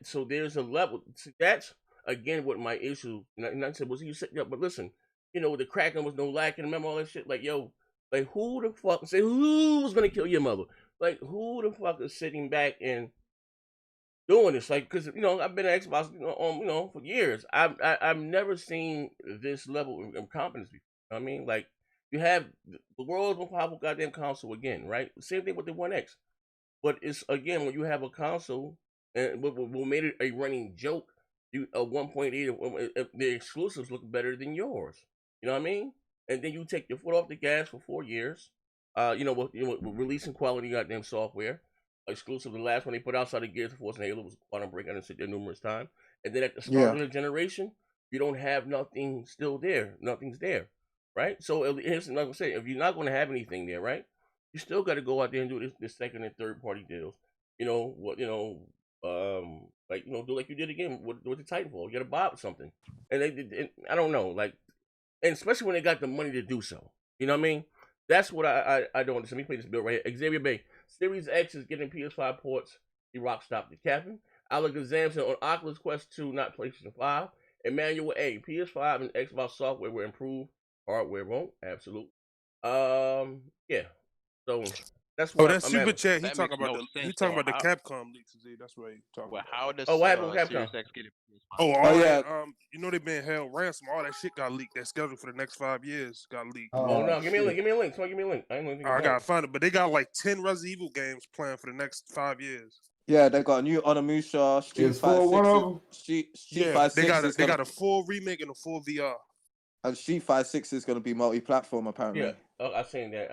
so there's a level. See, that's again what my issue. And I said, was you said, but listen, the Kraken was no lacking. Remember all that shit? Like, yo, like who the fuck say who's gonna kill your mother? Like who the fuck is sitting back and doing this? Like, because I've been at Xbox, for years. I've never seen this level of competence before. I mean, like You have the world's most powerful goddamn console again, right? Same thing with the One X. But it's again when you have a console and what made it a running joke. You a 1.8, the exclusives look better than yours. You know what I mean? And then you take your foot off the gas for 4 years. With releasing quality goddamn software. Exclusive, the last one they put outside of Gears of Force and Halo was Quantum Break. I didn't sit there numerous times. And then at the start of the generation, you don't have nothing still there. Nothing's there, right? So here's another thing: say, if you're not going to have anything there, right? You still got to go out there and do this second and third party deals. Do like you did again with the Titanfall. You got to buy something, and I don't know, like, and especially when they got the money to do so. You know what I mean? That's what I don't understand. Let me play this bill right here. Xavier Bay, Series X is getting PS5 ports. The Rock stopped the capping. Alex Zamson on Oculus Quest 2, not PlayStation 5. Emmanuel A, PS5 and Xbox software will improve. Hardware won't. Absolutely. Yeah. So that's what.
That's Super Chat. He talking about the Capcom leaks. That's what he talking about.
How does
what happened with Capcom?
Series X get it?
They've been held ransom. All that shit got leaked. That schedule for the next 5 years got leaked.
Oh no! Give me a link. Somebody give me a link.
I gotta find it, but they got like 10 Resident Evil games planned for the next 5 years.
Yeah, they got a new Onimusha, Street Fighter 6.
They got a full remake and a full VR.
And Street Fighter 6 is going to be multi-platform apparently.
Yeah, I seen that.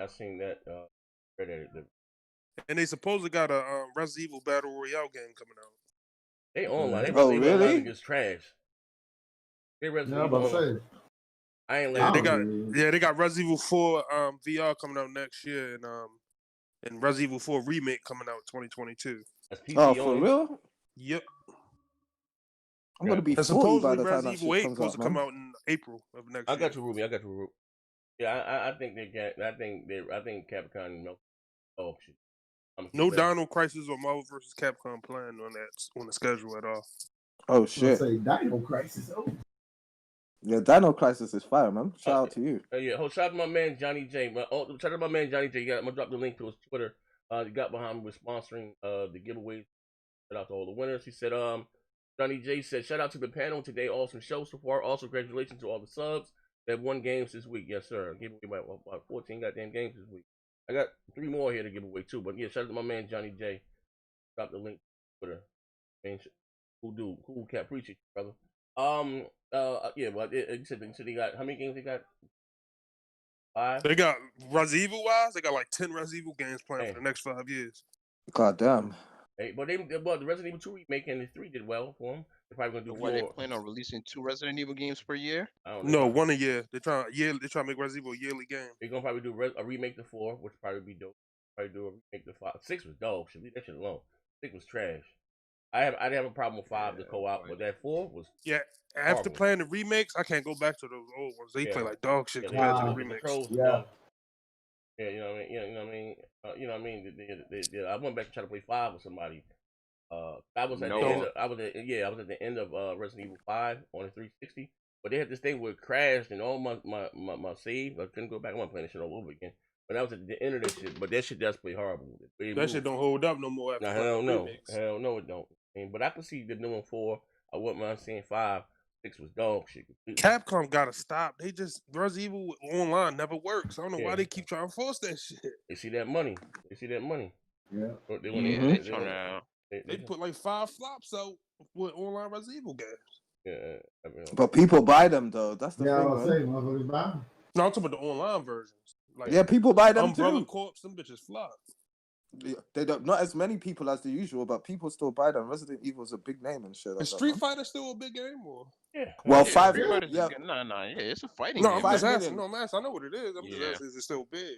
And they supposedly got a Resident Evil Battle Royale game coming out.
They online.
Really?
It's trash. They
Yeah, I'm about to say.
I ain't letting.
They got Resident Evil 4 VR coming out next year, and Resident Evil 4 remake coming out 2022.
Oh, for real?
Yep.
I'm gonna be 40 by
supposedly
the time
Resident
that
Evil
shit
8
comes
supposed
out,
to come
man.
out in April of next year.
I got you, Ruby. Yeah, I think they get. I think Capcom. Oh shit.
No Dino Crisis or Marvel vs. Capcom planned on the schedule at all.
Oh shit.
Say Dino Crisis. Oh.
Yeah, Dino Crisis is fire, man. Shout out to you.
Shout out to my man Johnny J. Shout out to my man Johnny J. I'm gonna drop the link to his Twitter. He got behind me with sponsoring the giveaways. Shout out to all the winners. He said, Johnny J said, shout out to the panel today. Awesome show so far. Also, congratulations to all the subs that won games this week. Yes, sir. I gave away about 14 goddamn games this week. I got 3 more here to give away too. But yeah, shout out to my man Johnny J. Drop the link to Twitter. Cool cat, appreciate you, brother. Yeah, but you said they got how many games they got? 5.
They got Resident Evil wise. They got like 10 Resident Evil games planned for the next 5 years.
God damn.
Hey, but the Resident Evil 2 remake and the 3 did well for them. They're probably gonna do
What, they plan on releasing 2 Resident Evil games per year?
No, 1 a year. They're trying to make Resident Evil a yearly game.
They're gonna probably do a remake to 4, which probably be dope. Probably do a remake to 5. 6 was dope. Should leave that shit alone. 6 was trash. I didn't have a problem with 5 to co-op, but that 4 was
After playing the remakes, I can't go back to those old ones. They play like dog shit compared to the remakes.
Yeah, you know what I mean. You know what I mean. I went back to try to play 5 with somebody. I was at the end of Resident Evil 5 on the 360, but they had this thing where it crashed and all my save. I couldn't go back. I want to play that shit all over again. But I was at the end of that shit. But that shit does play horrible.
That shit don't hold up no more. After
hell no, it don't. But I could see the new one 4. I wouldn't mind seeing 5. 6 was dog shit.
Capcom gotta stop. Resident Evil online never works. I don't know why they keep trying to force that shit.
They see that money.
Yeah.
They put like 5 flops out with online Resident Evil games.
Yeah,
but people buy them though. That's the thing.
Motherfuckers buy them.
No, I'm talking about the online versions. Like,
yeah, people buy them
Umbrella
too.
Corps, them bitches flop.
They don't. Not as many people as the usual, but people still buy them. Resident Evil is a big name and shit.
Is Street Fighter still a big game or?
Yeah.
Well,
yeah,
5.
Yeah, it's a fighting
no,
game.
I'm just asking. No, man, I know what it is. I'm just asking, is it still big?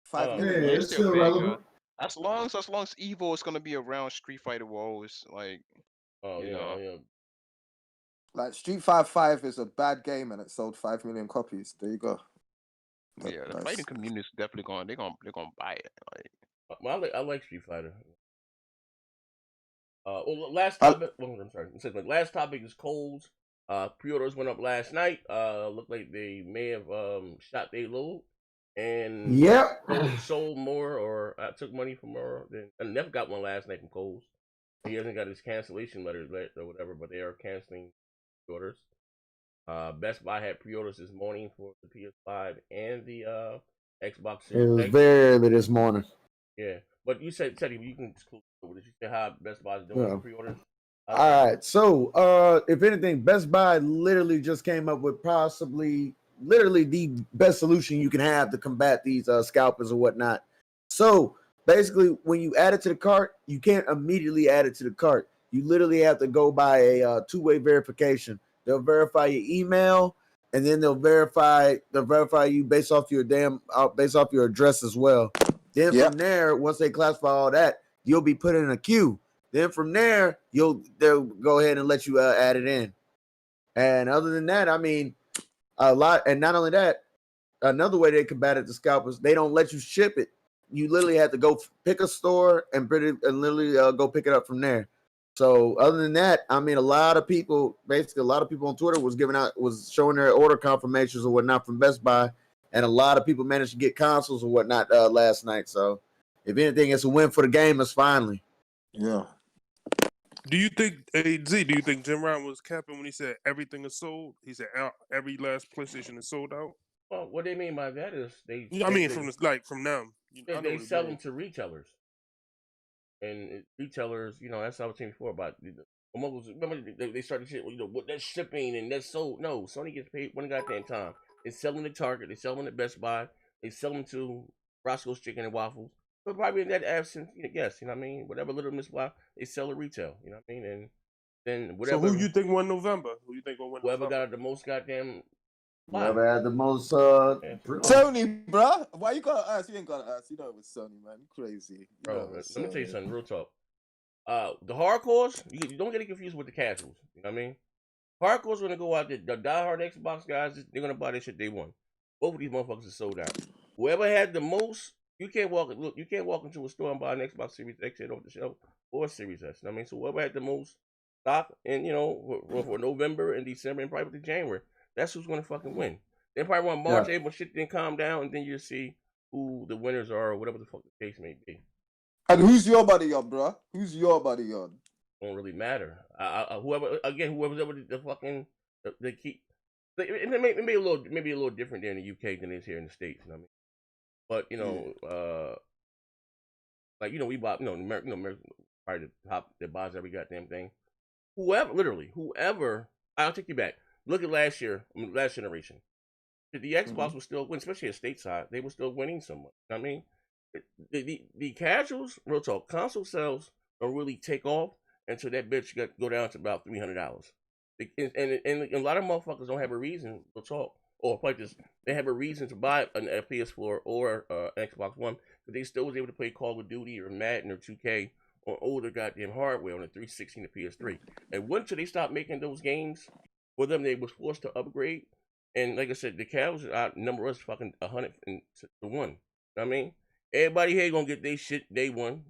5
million. Yeah, it's still
big,
relevant.
As long as Evo is gonna be around, Street Fighter will always like.
Yeah.
Like Street Fighter 5 is a bad game and it sold 5 million copies. There you go.
Yeah, the fighting community is definitely going. They're gonna buy it. Like,
I like Street Fighter. Last topic. I'm sorry. Last topic is Kohl's. Pre-orders went up last night. Looked like they may have shot their load and sold more or took money from more. I never got one last night from Kohl's. He hasn't got his cancellation letter or whatever, but they are canceling orders. Best Buy had pre-orders this morning for the PS5 and the Xbox
It
Series
was
X.
very early this morning.
Yeah, but you said Teddy, you can exclude. Did you say how Best Buy is doing
Yeah.
pre-orders?
All right. So, if anything, Best Buy literally just came up with literally the best solution you can have to combat these scalpers or whatnot. So, basically, when you add it to the cart, you can't immediately add it to the cart. You literally have to go by a two-way verification. They'll verify your email, and then they'll verify you based off your address as well. Then from there, once they classify all that, you'll be put in a queue. Then from there, they'll go ahead and let you add it in. And other than that, I mean, a lot. And not only that, another way they combated the scalpers, they don't let you ship it. You literally have to go pick a store and literally go pick it up from there. So other than that, I mean, a lot of people on Twitter was showing their order confirmations or whatnot from Best Buy, and a lot of people managed to get consoles or whatnot last night. So if anything, it's a win for the gamers finally.
Yeah.
Do you think, Z, do you think Jim Ryan was capping when he said everything is sold? He said every last PlayStation is sold out?
Well, what they mean by that is
from them.
They sell them to retailers. And retailers, that's what I was saying before about remember they started shit, what that's shipping and that's sold. No, Sony gets paid one goddamn time. They sell them to Target, they sell them to Best Buy, they sell them to Roscoe's Chicken and Waffles. But probably in that absence, yes, you know what I mean? Whatever little Miss Why, they sell at retail, you know what I mean? And then whatever.
So who you think won November? Who you think will win
whoever
November?
got the most goddamn.
Whoever had the most.
Sony, bruh. Why you gotta ask? You ain't gotta ask. You know it was Sony, man. Crazy.
Bro, let me tell you something, real talk. The hardcores, you don't get it confused with the casuals. You know what I mean? Hardcores gonna go out there. The diehard Xbox guys, they're gonna buy this shit day one. Both of these motherfuckers are sold out. Whoever had the most. You can't walk into a store and buy an Xbox Series X off the shelf or Series S. You know what I mean? So whoever had the most stock and for November and December and probably January, that's who's gonna fucking win. They probably want March, April, shit then calm down, and then you see who the winners are or whatever the fuck the case may be.
And who's your buddy on, bro? Who's your buddy on?
Don't really matter. Whoever's over the fucking the key. It may be a little different there in the UK than it is here in the States. You know what I mean? But we bought America probably the top that buys every goddamn thing. Whoever, I'll take you back. Look at last generation. The Xbox was still winning, especially at stateside. They were still winning somewhat. You know what I mean, the casuals, real talk, console sales don't really take off until that bitch go down to about $300. And a lot of motherfuckers don't have a reason to talk. Or like this, they have a reason to buy a PS4 or an Xbox One, but they still was able to play Call of Duty or Madden or 2K on older goddamn hardware on the 360 and the PS3. And once they stopped making those games for them, they was forced to upgrade. And like I said, the Cavs outnumber us fucking 100 to 1. You know what I mean? Everybody here gonna get their shit day one.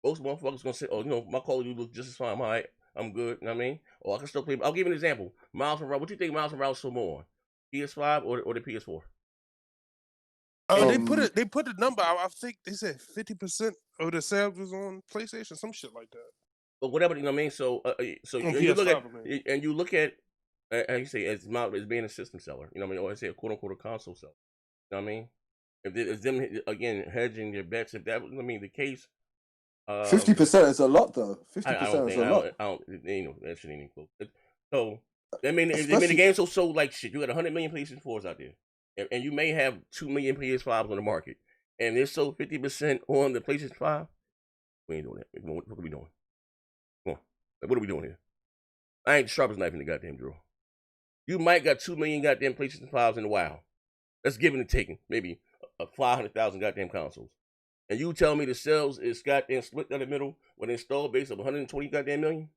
Most motherfuckers gonna say, "Oh, my Call of Duty looks just as fine. I'm all right. I'm good." You know what I mean? Or I can still play. I'll give you an example. Miles Morales. What do you think Miles Morales sold more on? PS5 or the PS4?
They put the number out. I think they said 50% of the sales was on PlayStation, some shit like that.
But whatever, you know what I mean. So you look at how you say as being a system seller, you know what I mean, or I say a quote unquote a console seller. You know what I mean? If it's them again hedging their bets, if that was the case.
50% is a lot, though. 50% is a lot.
That shit ain't even close. So. They made the game so sold like shit. You got 100 million PlayStation 4s out there, and you may have 2 million PS5s on the market, and they're sold 50% on the PlayStation 5. We ain't doing that. What are we doing? Come on, what are we doing here? I ain't the sharpest knife in the goddamn drawer. You might got 2 million goddamn PlayStation 5s in the wild. That's giving and taking. Maybe 500,000 goddamn consoles, and you tell me the sales is goddamn split down the middle with an installed base of 120 goddamn million.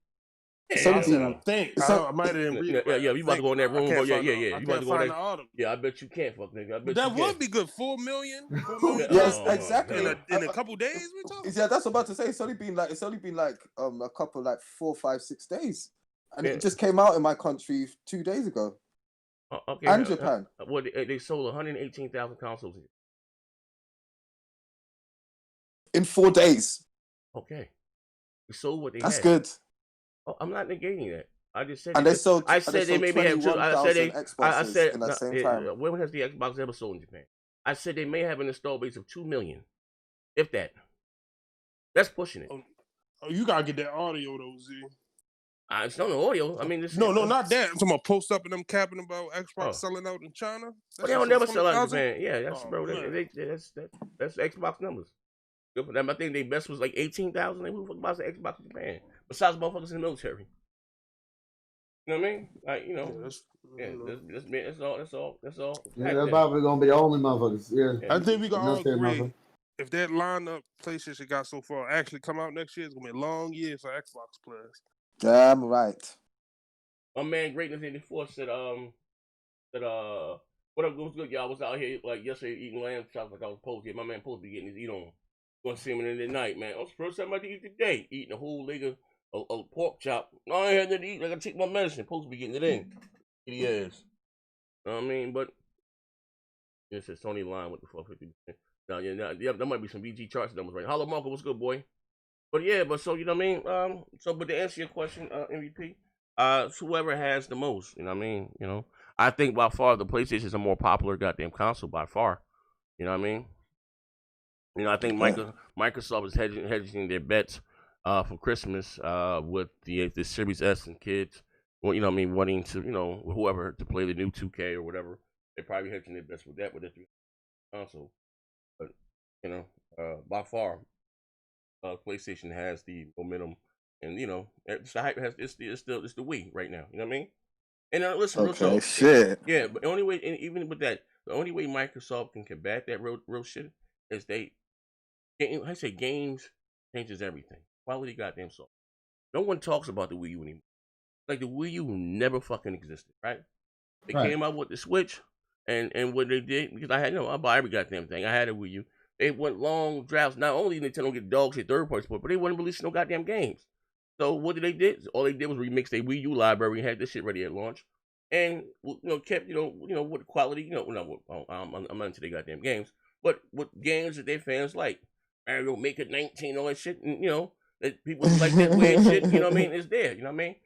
I might didn't read it.
Yeah, you about to go in that room.
Yeah.
You about to go in that. Yeah, I bet you can't, fuck nigga.
That would be good. 4 million.
Yes, exactly.
In a couple days, we talking.
Yeah, that's what I'm about to say. It's only been like a couple 4, 5, 6 days, and it just came out in my country 2 days ago.
Okay,
and Japan.
Well, they sold 118,000 consoles
in 4 days.
Okay, we sold what they had.
That's good.
Oh, I'm not negating that. I just said.
And they sold.
I said they maybe have two. I said they. I said
in that same time.
When has the Xbox ever sold in Japan? I said they may have an install base of 2 million, if that. That's pushing it.
Oh, you gotta get that audio though, Z.
It's not no audio. I mean, this
no, not that. I'm talking about post up and them capping about Xbox selling out in China.
But they don't never sell out in Japan. Yeah, that's bro. That's Xbox numbers. Good for them. I think their best was like 18,000. Who the fuck buys an Xbox in Japan? Besides motherfuckers in the military. You know what I mean? Like, you know, that's all.
Yeah, that's probably gonna be the only motherfuckers. Yeah,
I think we gonna all agree. If that lineup PlayStation got so far actually come out next year, it's gonna be a long year for Xbox players.
Damn right.
My man Greatness 84 said what up, good y'all? I was out here like yesterday eating lamb chops like I was supposed to. My man supposed to be getting his eat on. Gonna see him in the night, man. That's the first time I did eat today. Eating a whole leg of a pork chop. No, I ain't had nothing to eat. I gotta take my medicine. Supposed to be getting it in. He is. You know what I mean? But it's a Sony line with the 450%. Now, yeah, there might be some VG charts numbers right. Holla Marco, what's good, boy? But yeah, but you know what I mean? But to answer your question, MVP, whoever has the most, you know what I mean? You know, I think by far the PlayStation is a more popular goddamn console by far. You know what I mean? You know, I think Microsoft is hedging their bets for Christmas with the Series S and kids. Well, you know what I mean, wanting to, you know, whoever to play the new 2K or whatever. They're probably hedging their bets with that with the console. But, you know, by far, PlayStation has the momentum, and you know, it's the Wii right now. You know what I mean? And listen, real talk. Yeah, but the only way, and even with that, the only way Microsoft can combat that real shit is games changes everything. Quality goddamn software. No one talks about the Wii U anymore. Like the Wii U never fucking existed, right? They came out with the Switch, and what they did, because I buy every goddamn thing. I had a Wii U. They went long drafts. Not only did Nintendo get dog shit third party support, but they wouldn't release no goddamn games. So what did they do? All they did was remix their Wii U library and had this shit ready at launch, and you know kept you know with quality. I'm not into their goddamn games, but with games that their fans like, Mario Maker 19, all that shit, and you know that people like that weird shit. You know what I mean? It's there. You know what I mean?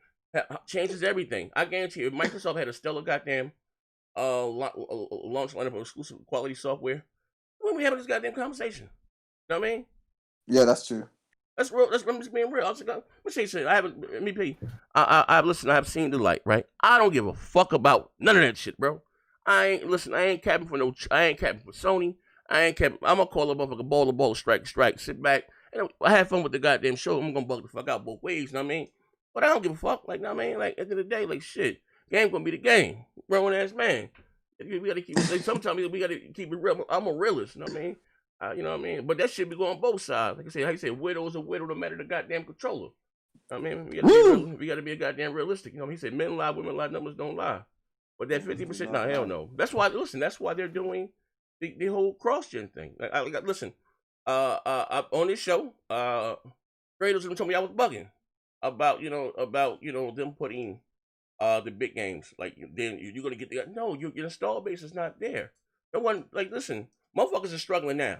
Changes everything. I guarantee you, if Microsoft had a stellar goddamn launch lineup of exclusive quality software, when we having this goddamn conversation. You know what I mean?
Yeah, that's true.
That's real. That's just being real. Let me say something. I haven't, MEP. I have seen the light, right? I don't give a fuck about none of that shit, bro. I ain't capping for Sony. I'm gonna call a motherfucker ball, strike, sit back. And I have fun with the goddamn show. I'm gonna bug the fuck out both ways, you know what I mean? But I don't give a fuck, like, you know what I mean? Like, at the end of the day, like, shit, game gonna be the game. Grown ass man. We gotta keep it, sometimes we gotta keep it real. I'm a realist, you know what I mean? You know what I mean? But that shit be going on both sides. Like I say, how you say, widow's a widow no matter the goddamn controller. I mean, we gotta be a goddamn realistic. You know, he said men lie, women lie, numbers don't lie. But that 50%, no, hell no. That's why they're doing the whole cross-gen thing. Like, listen, on this show, Kratos told me I was bugging about them putting the big games. Like, then you're gonna get your install base is not there. No one, like, listen, motherfuckers are struggling now.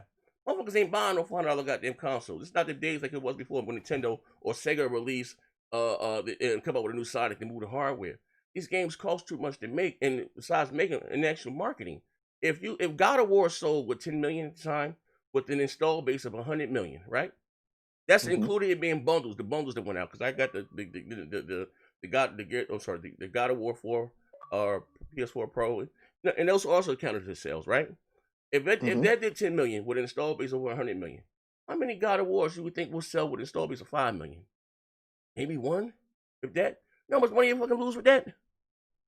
Motherfuckers ain't buying no $400 goddamn console. It's not the days like it was before when Nintendo or Sega released and come up with a new Sonic and move the hardware. These games cost too much to make, and besides making an actual marketing. If God of War sold with 10 million at the time with an install base of 100 million, right? That's included in being bundles, the bundles that went out. Because I got the God of War 4 or PS4 Pro, and those also counted as sales, right? If that did 10 million with an install base of over 100 million, how many God of Wars you would think will sell with an install base of 5 million? Maybe one, if that. You know how much money you fucking lose with that?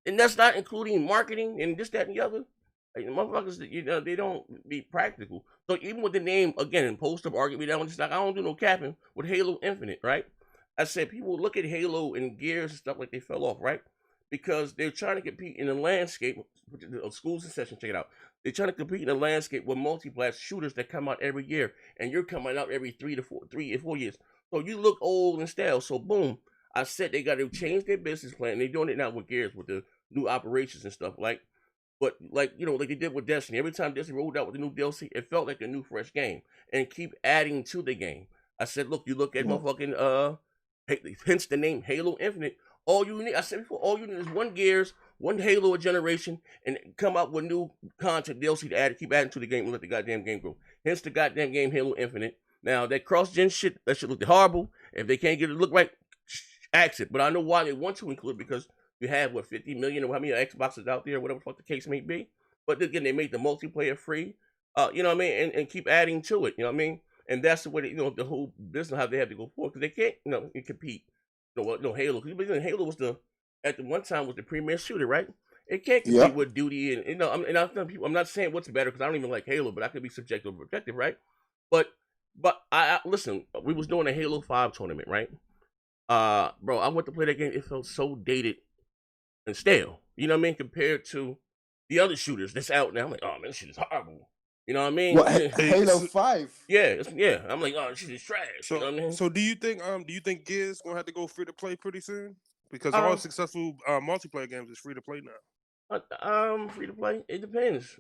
And that's not including marketing and this, that, and the other. Like, motherfuckers, they don't be practical. So even with the name, again, post-up argument, just like, I don't do no capping with Halo Infinite, right? I said people look at Halo and Gears and stuff like they fell off, right? Because they're trying to compete in a landscape. Schools in session, check it out. They're trying to compete in a landscape with multi-blast shooters that come out every year, and you're coming out every 3 or 4 years. So you look old and stale. So boom, I said they got to change their business plan. They're doing it now with Gears, with the new operations and stuff. Like they did with Destiny. Every time Destiny rolled out with the new DLC, it felt like a new fresh game, and keep adding to the game. I said, look, you look at motherfucking hence the name Halo Infinite. All you need, I said before, all you need is one Gears, one Halo a generation, and come out with new content DLC to add, keep adding to the game and let the goddamn game grow. Hence the goddamn game Halo Infinite. Now that cross-gen shit, that shit look horrible. If they can't get it to look right, axe it. But I know why they want to include it, because you have 50 million or how many Xboxes out there, whatever the fuck the case may be. But again, they made the multiplayer free. You know what I mean, and keep adding to it. You know what I mean, and that's the way that, the whole business how they have to go forward, because they can't compete. Halo. Because Halo was at the one time was the premier shooter, right? It can't compete with Duty and I'm not saying what's better because I don't even like Halo, but I could be subjective or objective, right? But I listen. We was doing a Halo 5 tournament, right? Bro, I went to play that game. It felt so dated and stale. You know what I mean? Compared to the other shooters that's out now. I'm like, oh man, this shit is horrible. You know what I mean?
What, Halo 5?
Yeah. I'm like, oh, this shit is trash.
So,
you know what I mean?
So do you think Gears gonna have to go free to play pretty soon? Because all successful multiplayer games is free to play now.
Free to play? It depends.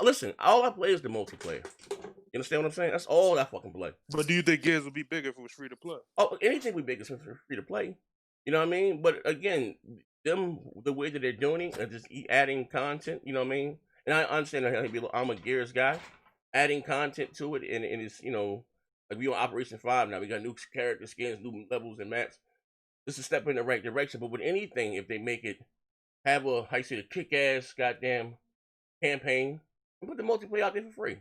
Listen, all I play is the multiplayer. You understand what I'm saying? That's all I fucking play.
But do you think Gears would be bigger if it was free to play?
Oh, anything would be bigger since it's free to play. You know what I mean? But again, the way that they're doing it, and just adding content. You know what I mean? And I understand that I'm a Gears guy. Adding content to it, and it's like we on Operation 5 now. We got new character skins, new levels and maps. This is a step in the right direction. But with anything, if they make it have a kick-ass goddamn campaign, and put the multiplayer out there for free.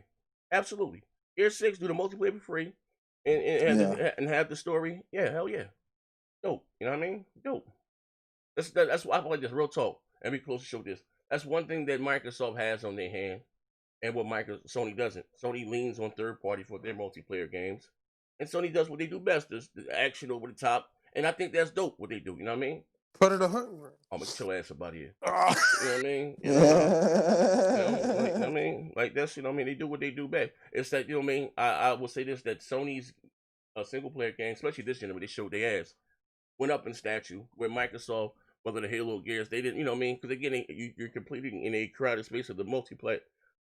Absolutely. Gear 6, do the multiplayer for free, and have the story. Yeah, hell yeah. Dope. You know what I mean? Dope. That's why I like this. Real talk. And be close to show this. That's one thing that Microsoft has on their hand, and what Sony doesn't. Sony leans on third party for their multiplayer games, and Sony does what they do best: is the action over the top. And I think that's dope what they do. You know what I mean?
Put it 100.
I'm gonna chill ass about here. You know what I mean? You know what I mean? Like that's you know what I mean. They do what they do best. It's that you know what I mean. I will say this, that Sony's single player game, especially this generation, they showed their ass, went up in stature. Where Microsoft, whether the Halo Gears, they didn't. You know what I mean? Because again, you're completing in a crowded space of the multiplayer,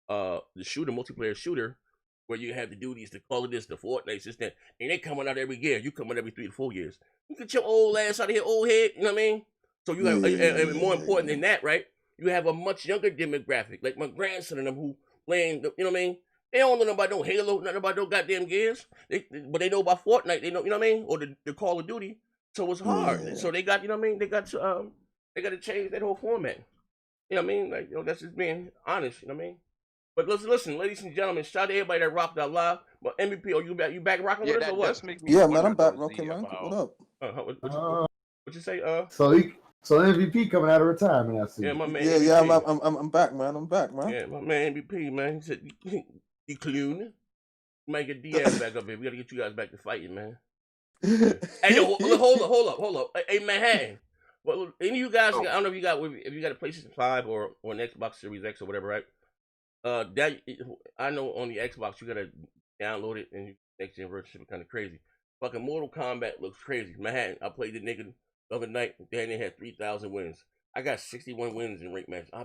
multiplayer shooter, where you have the duties, the Call of this, the Fortnite, this, that, and they coming out every year. You coming every 3 to 4 years. You get your old ass out of here, old head. You know what I mean? So you have, and more important than that, right? You have a much younger demographic, like my grandson and them who playing. You know what I mean? They don't know nothing about no Halo, nothing about no goddamn Gears. But they know about Fortnite. They know, you know what I mean? Or the Call of Duty. So it's hard. Yeah. So they got, you know what I mean? They got to change that whole format. You know what I mean? Like, that's just being honest. You know what I mean? But listen, ladies and gentlemen, shout out to everybody that rocked out live. But MVP, are you back rocking with us or what?
Man, I'm back rocking, man. What up?
What you say?
So MVP coming out of retirement, I see.
Yeah, my man.
Yeah, I'm back, man. I'm back, man.
Yeah, my man MVP, man. He said, "You clown." You might get Diaz back up here. We gotta get you guys back to fighting, man. Hey, yo, hold up. Hey, Manhattan. Well, any of you guys, I don't know if you got a PlayStation 5 or an Xbox Series X or whatever, right? That I know on the Xbox you gotta download it and next gen version should be kind of crazy. Fucking Mortal Kombat looks crazy. Manhattan, I played the nigga the other night. They had 3,000 wins. I got 61 wins in rank match. I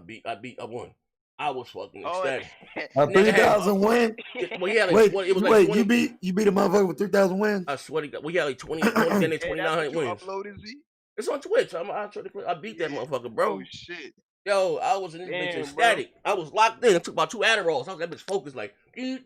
won. I was fucking ecstatic.
3,000 wins?
Well, yeah,
wait,
it was like 20,
you beat a motherfucker with 3,000 wins?
I swear to God, we had like 2,900 wins. It's on Twitch. I beat that motherfucker, bro.
Oh shit.
Yo, I was in this bitch ecstatic. Bro. I was locked in. I took about 2 Adderalls. I was that bitch focused like do.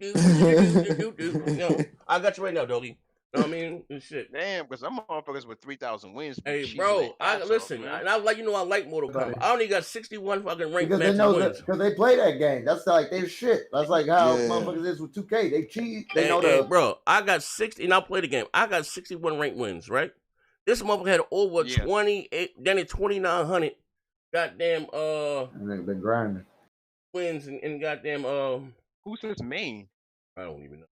I got you right now, doggy. You know what I mean? And shit.
Damn, because some motherfuckers with 3,000 wins.
Hey, bro, I listen. And I like I like Mortal Kombat. I only got 61 fucking ranked matches wins.
Because they play that game. That's like their shit. That's like how motherfuckers is with 2K. They cheat. They know that.
Bro, I got 60, and I play the game. I got 61 ranked wins, right? This motherfucker had over 28, then at 2,900. Goddamn,
they've been grinding.
Wins and goddamn,
who's his main?
I don't even know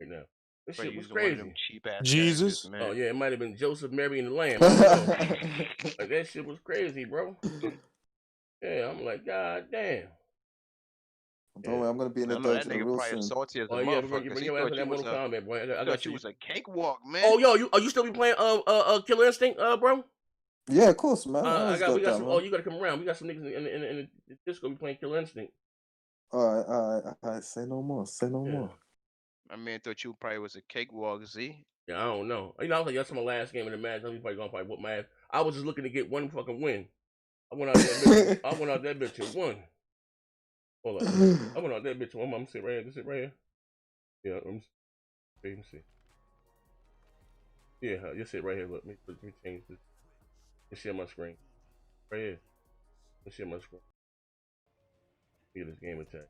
right now. This
but
shit was crazy.
Jesus.
Oh yeah, it might have been Joseph, Mary, and the Lamb. Like that shit was crazy, bro. Yeah, I'm like, god damn.
Don't worry, I'm gonna be in the dungeon real soon.
Salty as a
yeah, bring your ass to that Mortal Kombat, boy. I got you.
Was a cakewalk, man.
Oh, yo, you still be playing Killer Instinct, bro?
Yeah, of course, man.
We got some. Oh, you gotta come around. We got some niggas in the disco be playing Killer Instinct.
All right. Say no more.
My man thought you probably was a cakewalk, Z.
Yeah, I don't know. I was like, that's my last game in the match. I'm probably gonna whoop my ass. I was just looking to get one fucking win. I went out there. I went out that bitch and won. Hold on. I went out that bitch. I'm sit right here. This sit right here. Yeah. Let me see. Yeah, you sit right here. Look, let me change this. Let me share my screen. Right here. Let me share my screen. Look at this game attack.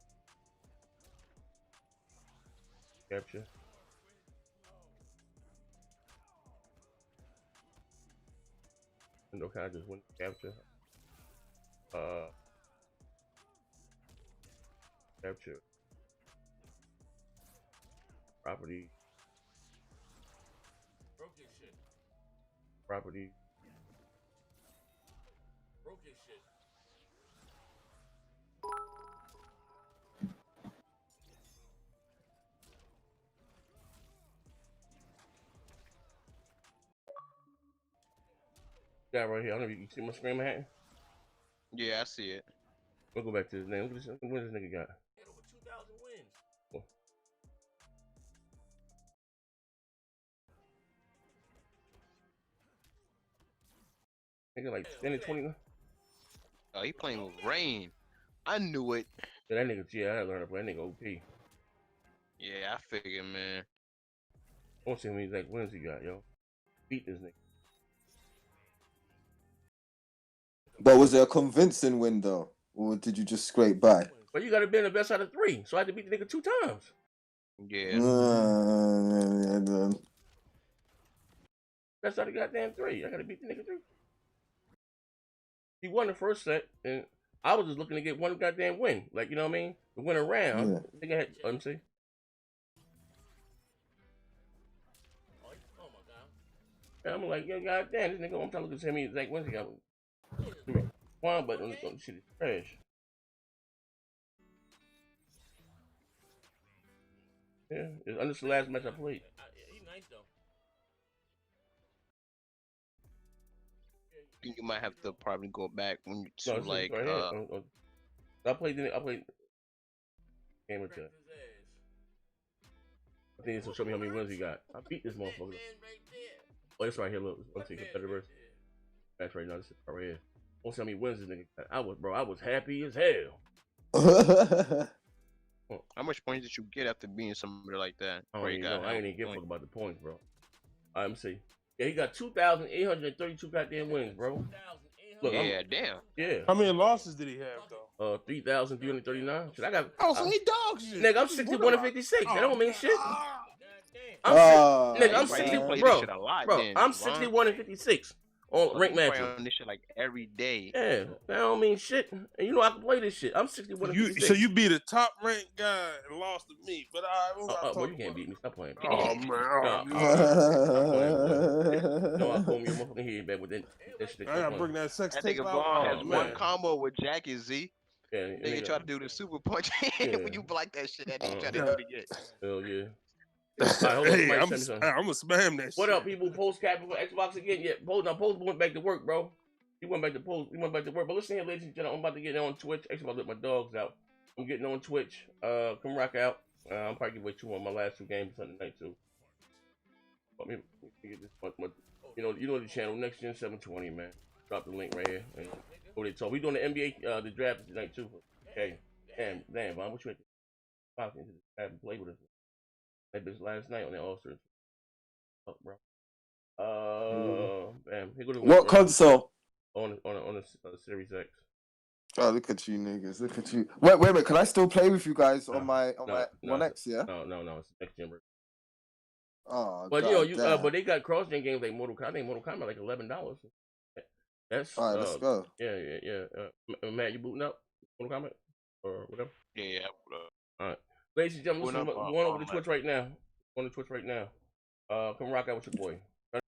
Capture. Okay, I just went to capture. Capture. Property.
Broke his shit.
Property.
Broke his shit.
That right here. I don't know if you can see my screen, Manhattan.
Yeah, I see it.
We'll go back to his name. What this nigga got?
He had over 2,000 wins.
Oh. Nigga like 10 and 20.
Oh, he playing with Rain. I knew it.
Yeah, that nigga, I had to learn to play. That nigga OP.
Yeah, I figured, man.
I want to see how many like wins he got, yo. Beat this nigga.
But was it a convincing win though, or did you just scrape by?
But you gotta be in the best out of 3, so I had to beat the nigga 2 times.
Yeah.
Best out of goddamn 3. I gotta beat the nigga 3. He won the first set, and I was just looking to get one goddamn win. Like, you know what I mean? To win a round.
Yeah.
Nigga had, let me see.
Oh my god.
And I'm like, yo, goddamn, this nigga, I'm trying to look at him. He's like, when's he got? One, but on shit is trash. Yeah, it's under the last match I played.
He's nice though.
You might have to probably go back when you
No,
to
it's
like
right here. I played Gamertag. I think it's to show me how many wins he got. I beat this motherfucker. Oh, it's right here. Look, let's see competitors. That's right now. This is right here. Don't see how many wins this nigga got. I was happy as hell.
How much points did you get after being somebody like that?
I ain't even give a fuck about the points, bro. Let me see. Yeah, he got 2,832 goddamn wins, bro. Look,
yeah, damn.
Yeah.
How many losses did he have though?
3,339. Shit, I got.
Oh, so he dog shit.
Nigga, I'm 61 and 56. That don't mean shit.
Oh,
I'm
play
60,
this
bro.
shit a lot,
Bro,
then,
I'm
Devon.
61 and 56 on rank
You play
matches.
on this shit like every day.
Yeah, that don't mean shit. And you know I can play this shit. I'm 61 and 56.
So you beat a top ranked guy and lost to me, but
well, you can't beat me. Stop playing.
Oh man,
No, I'll comb your motherfucking head back with that shit.
I gotta bring that sex
That
tape
nigga
out.
Vaughn has
Oh,
one
man.
combo with Jackie Z.
Yeah,
Nigga try to do the super punch when you block that shit. That nigga try to do it again.
Hell yeah.
Hey, I'm gonna spam that shit.
What up, people? Post capping for Xbox again? Yeah, Post went back to work, bro. He went back to Post. He went back to work. But listen here, ladies and gentlemen, I'm about to get on Twitch. Actually, I'm about to let my dogs out. I'm getting on Twitch. Come rock out. I'm probably giving away 2 on my last 2 games Sunday night too. Let me get this one. You know the channel, Next Gen 720, man. Drop the link right here. And go to talk. We doing the NBA, the draft tonight too. Okay. Damn, Vaughn, what you had to pop into the draft and play with us? That bitch last night on the All-Stars. Fuck, bro. Bam. Here go the
What console?
On the Series X.
Oh, look at you niggas! Look at you. Wait a minute. Can I still play with you guys on my One X? Yeah.
No. It's next gen version.
Oh,
but
God,
but they got cross-gen games like Mortal Kombat. I think Mortal Kombat like $11. That's
all right. Let's go.
Yeah. Matt, you booting up Mortal Kombat or whatever?
Yeah.
All right, ladies and gentlemen, listen, going over to Twitch right now. On the Twitch right now. Come rock out with your boy.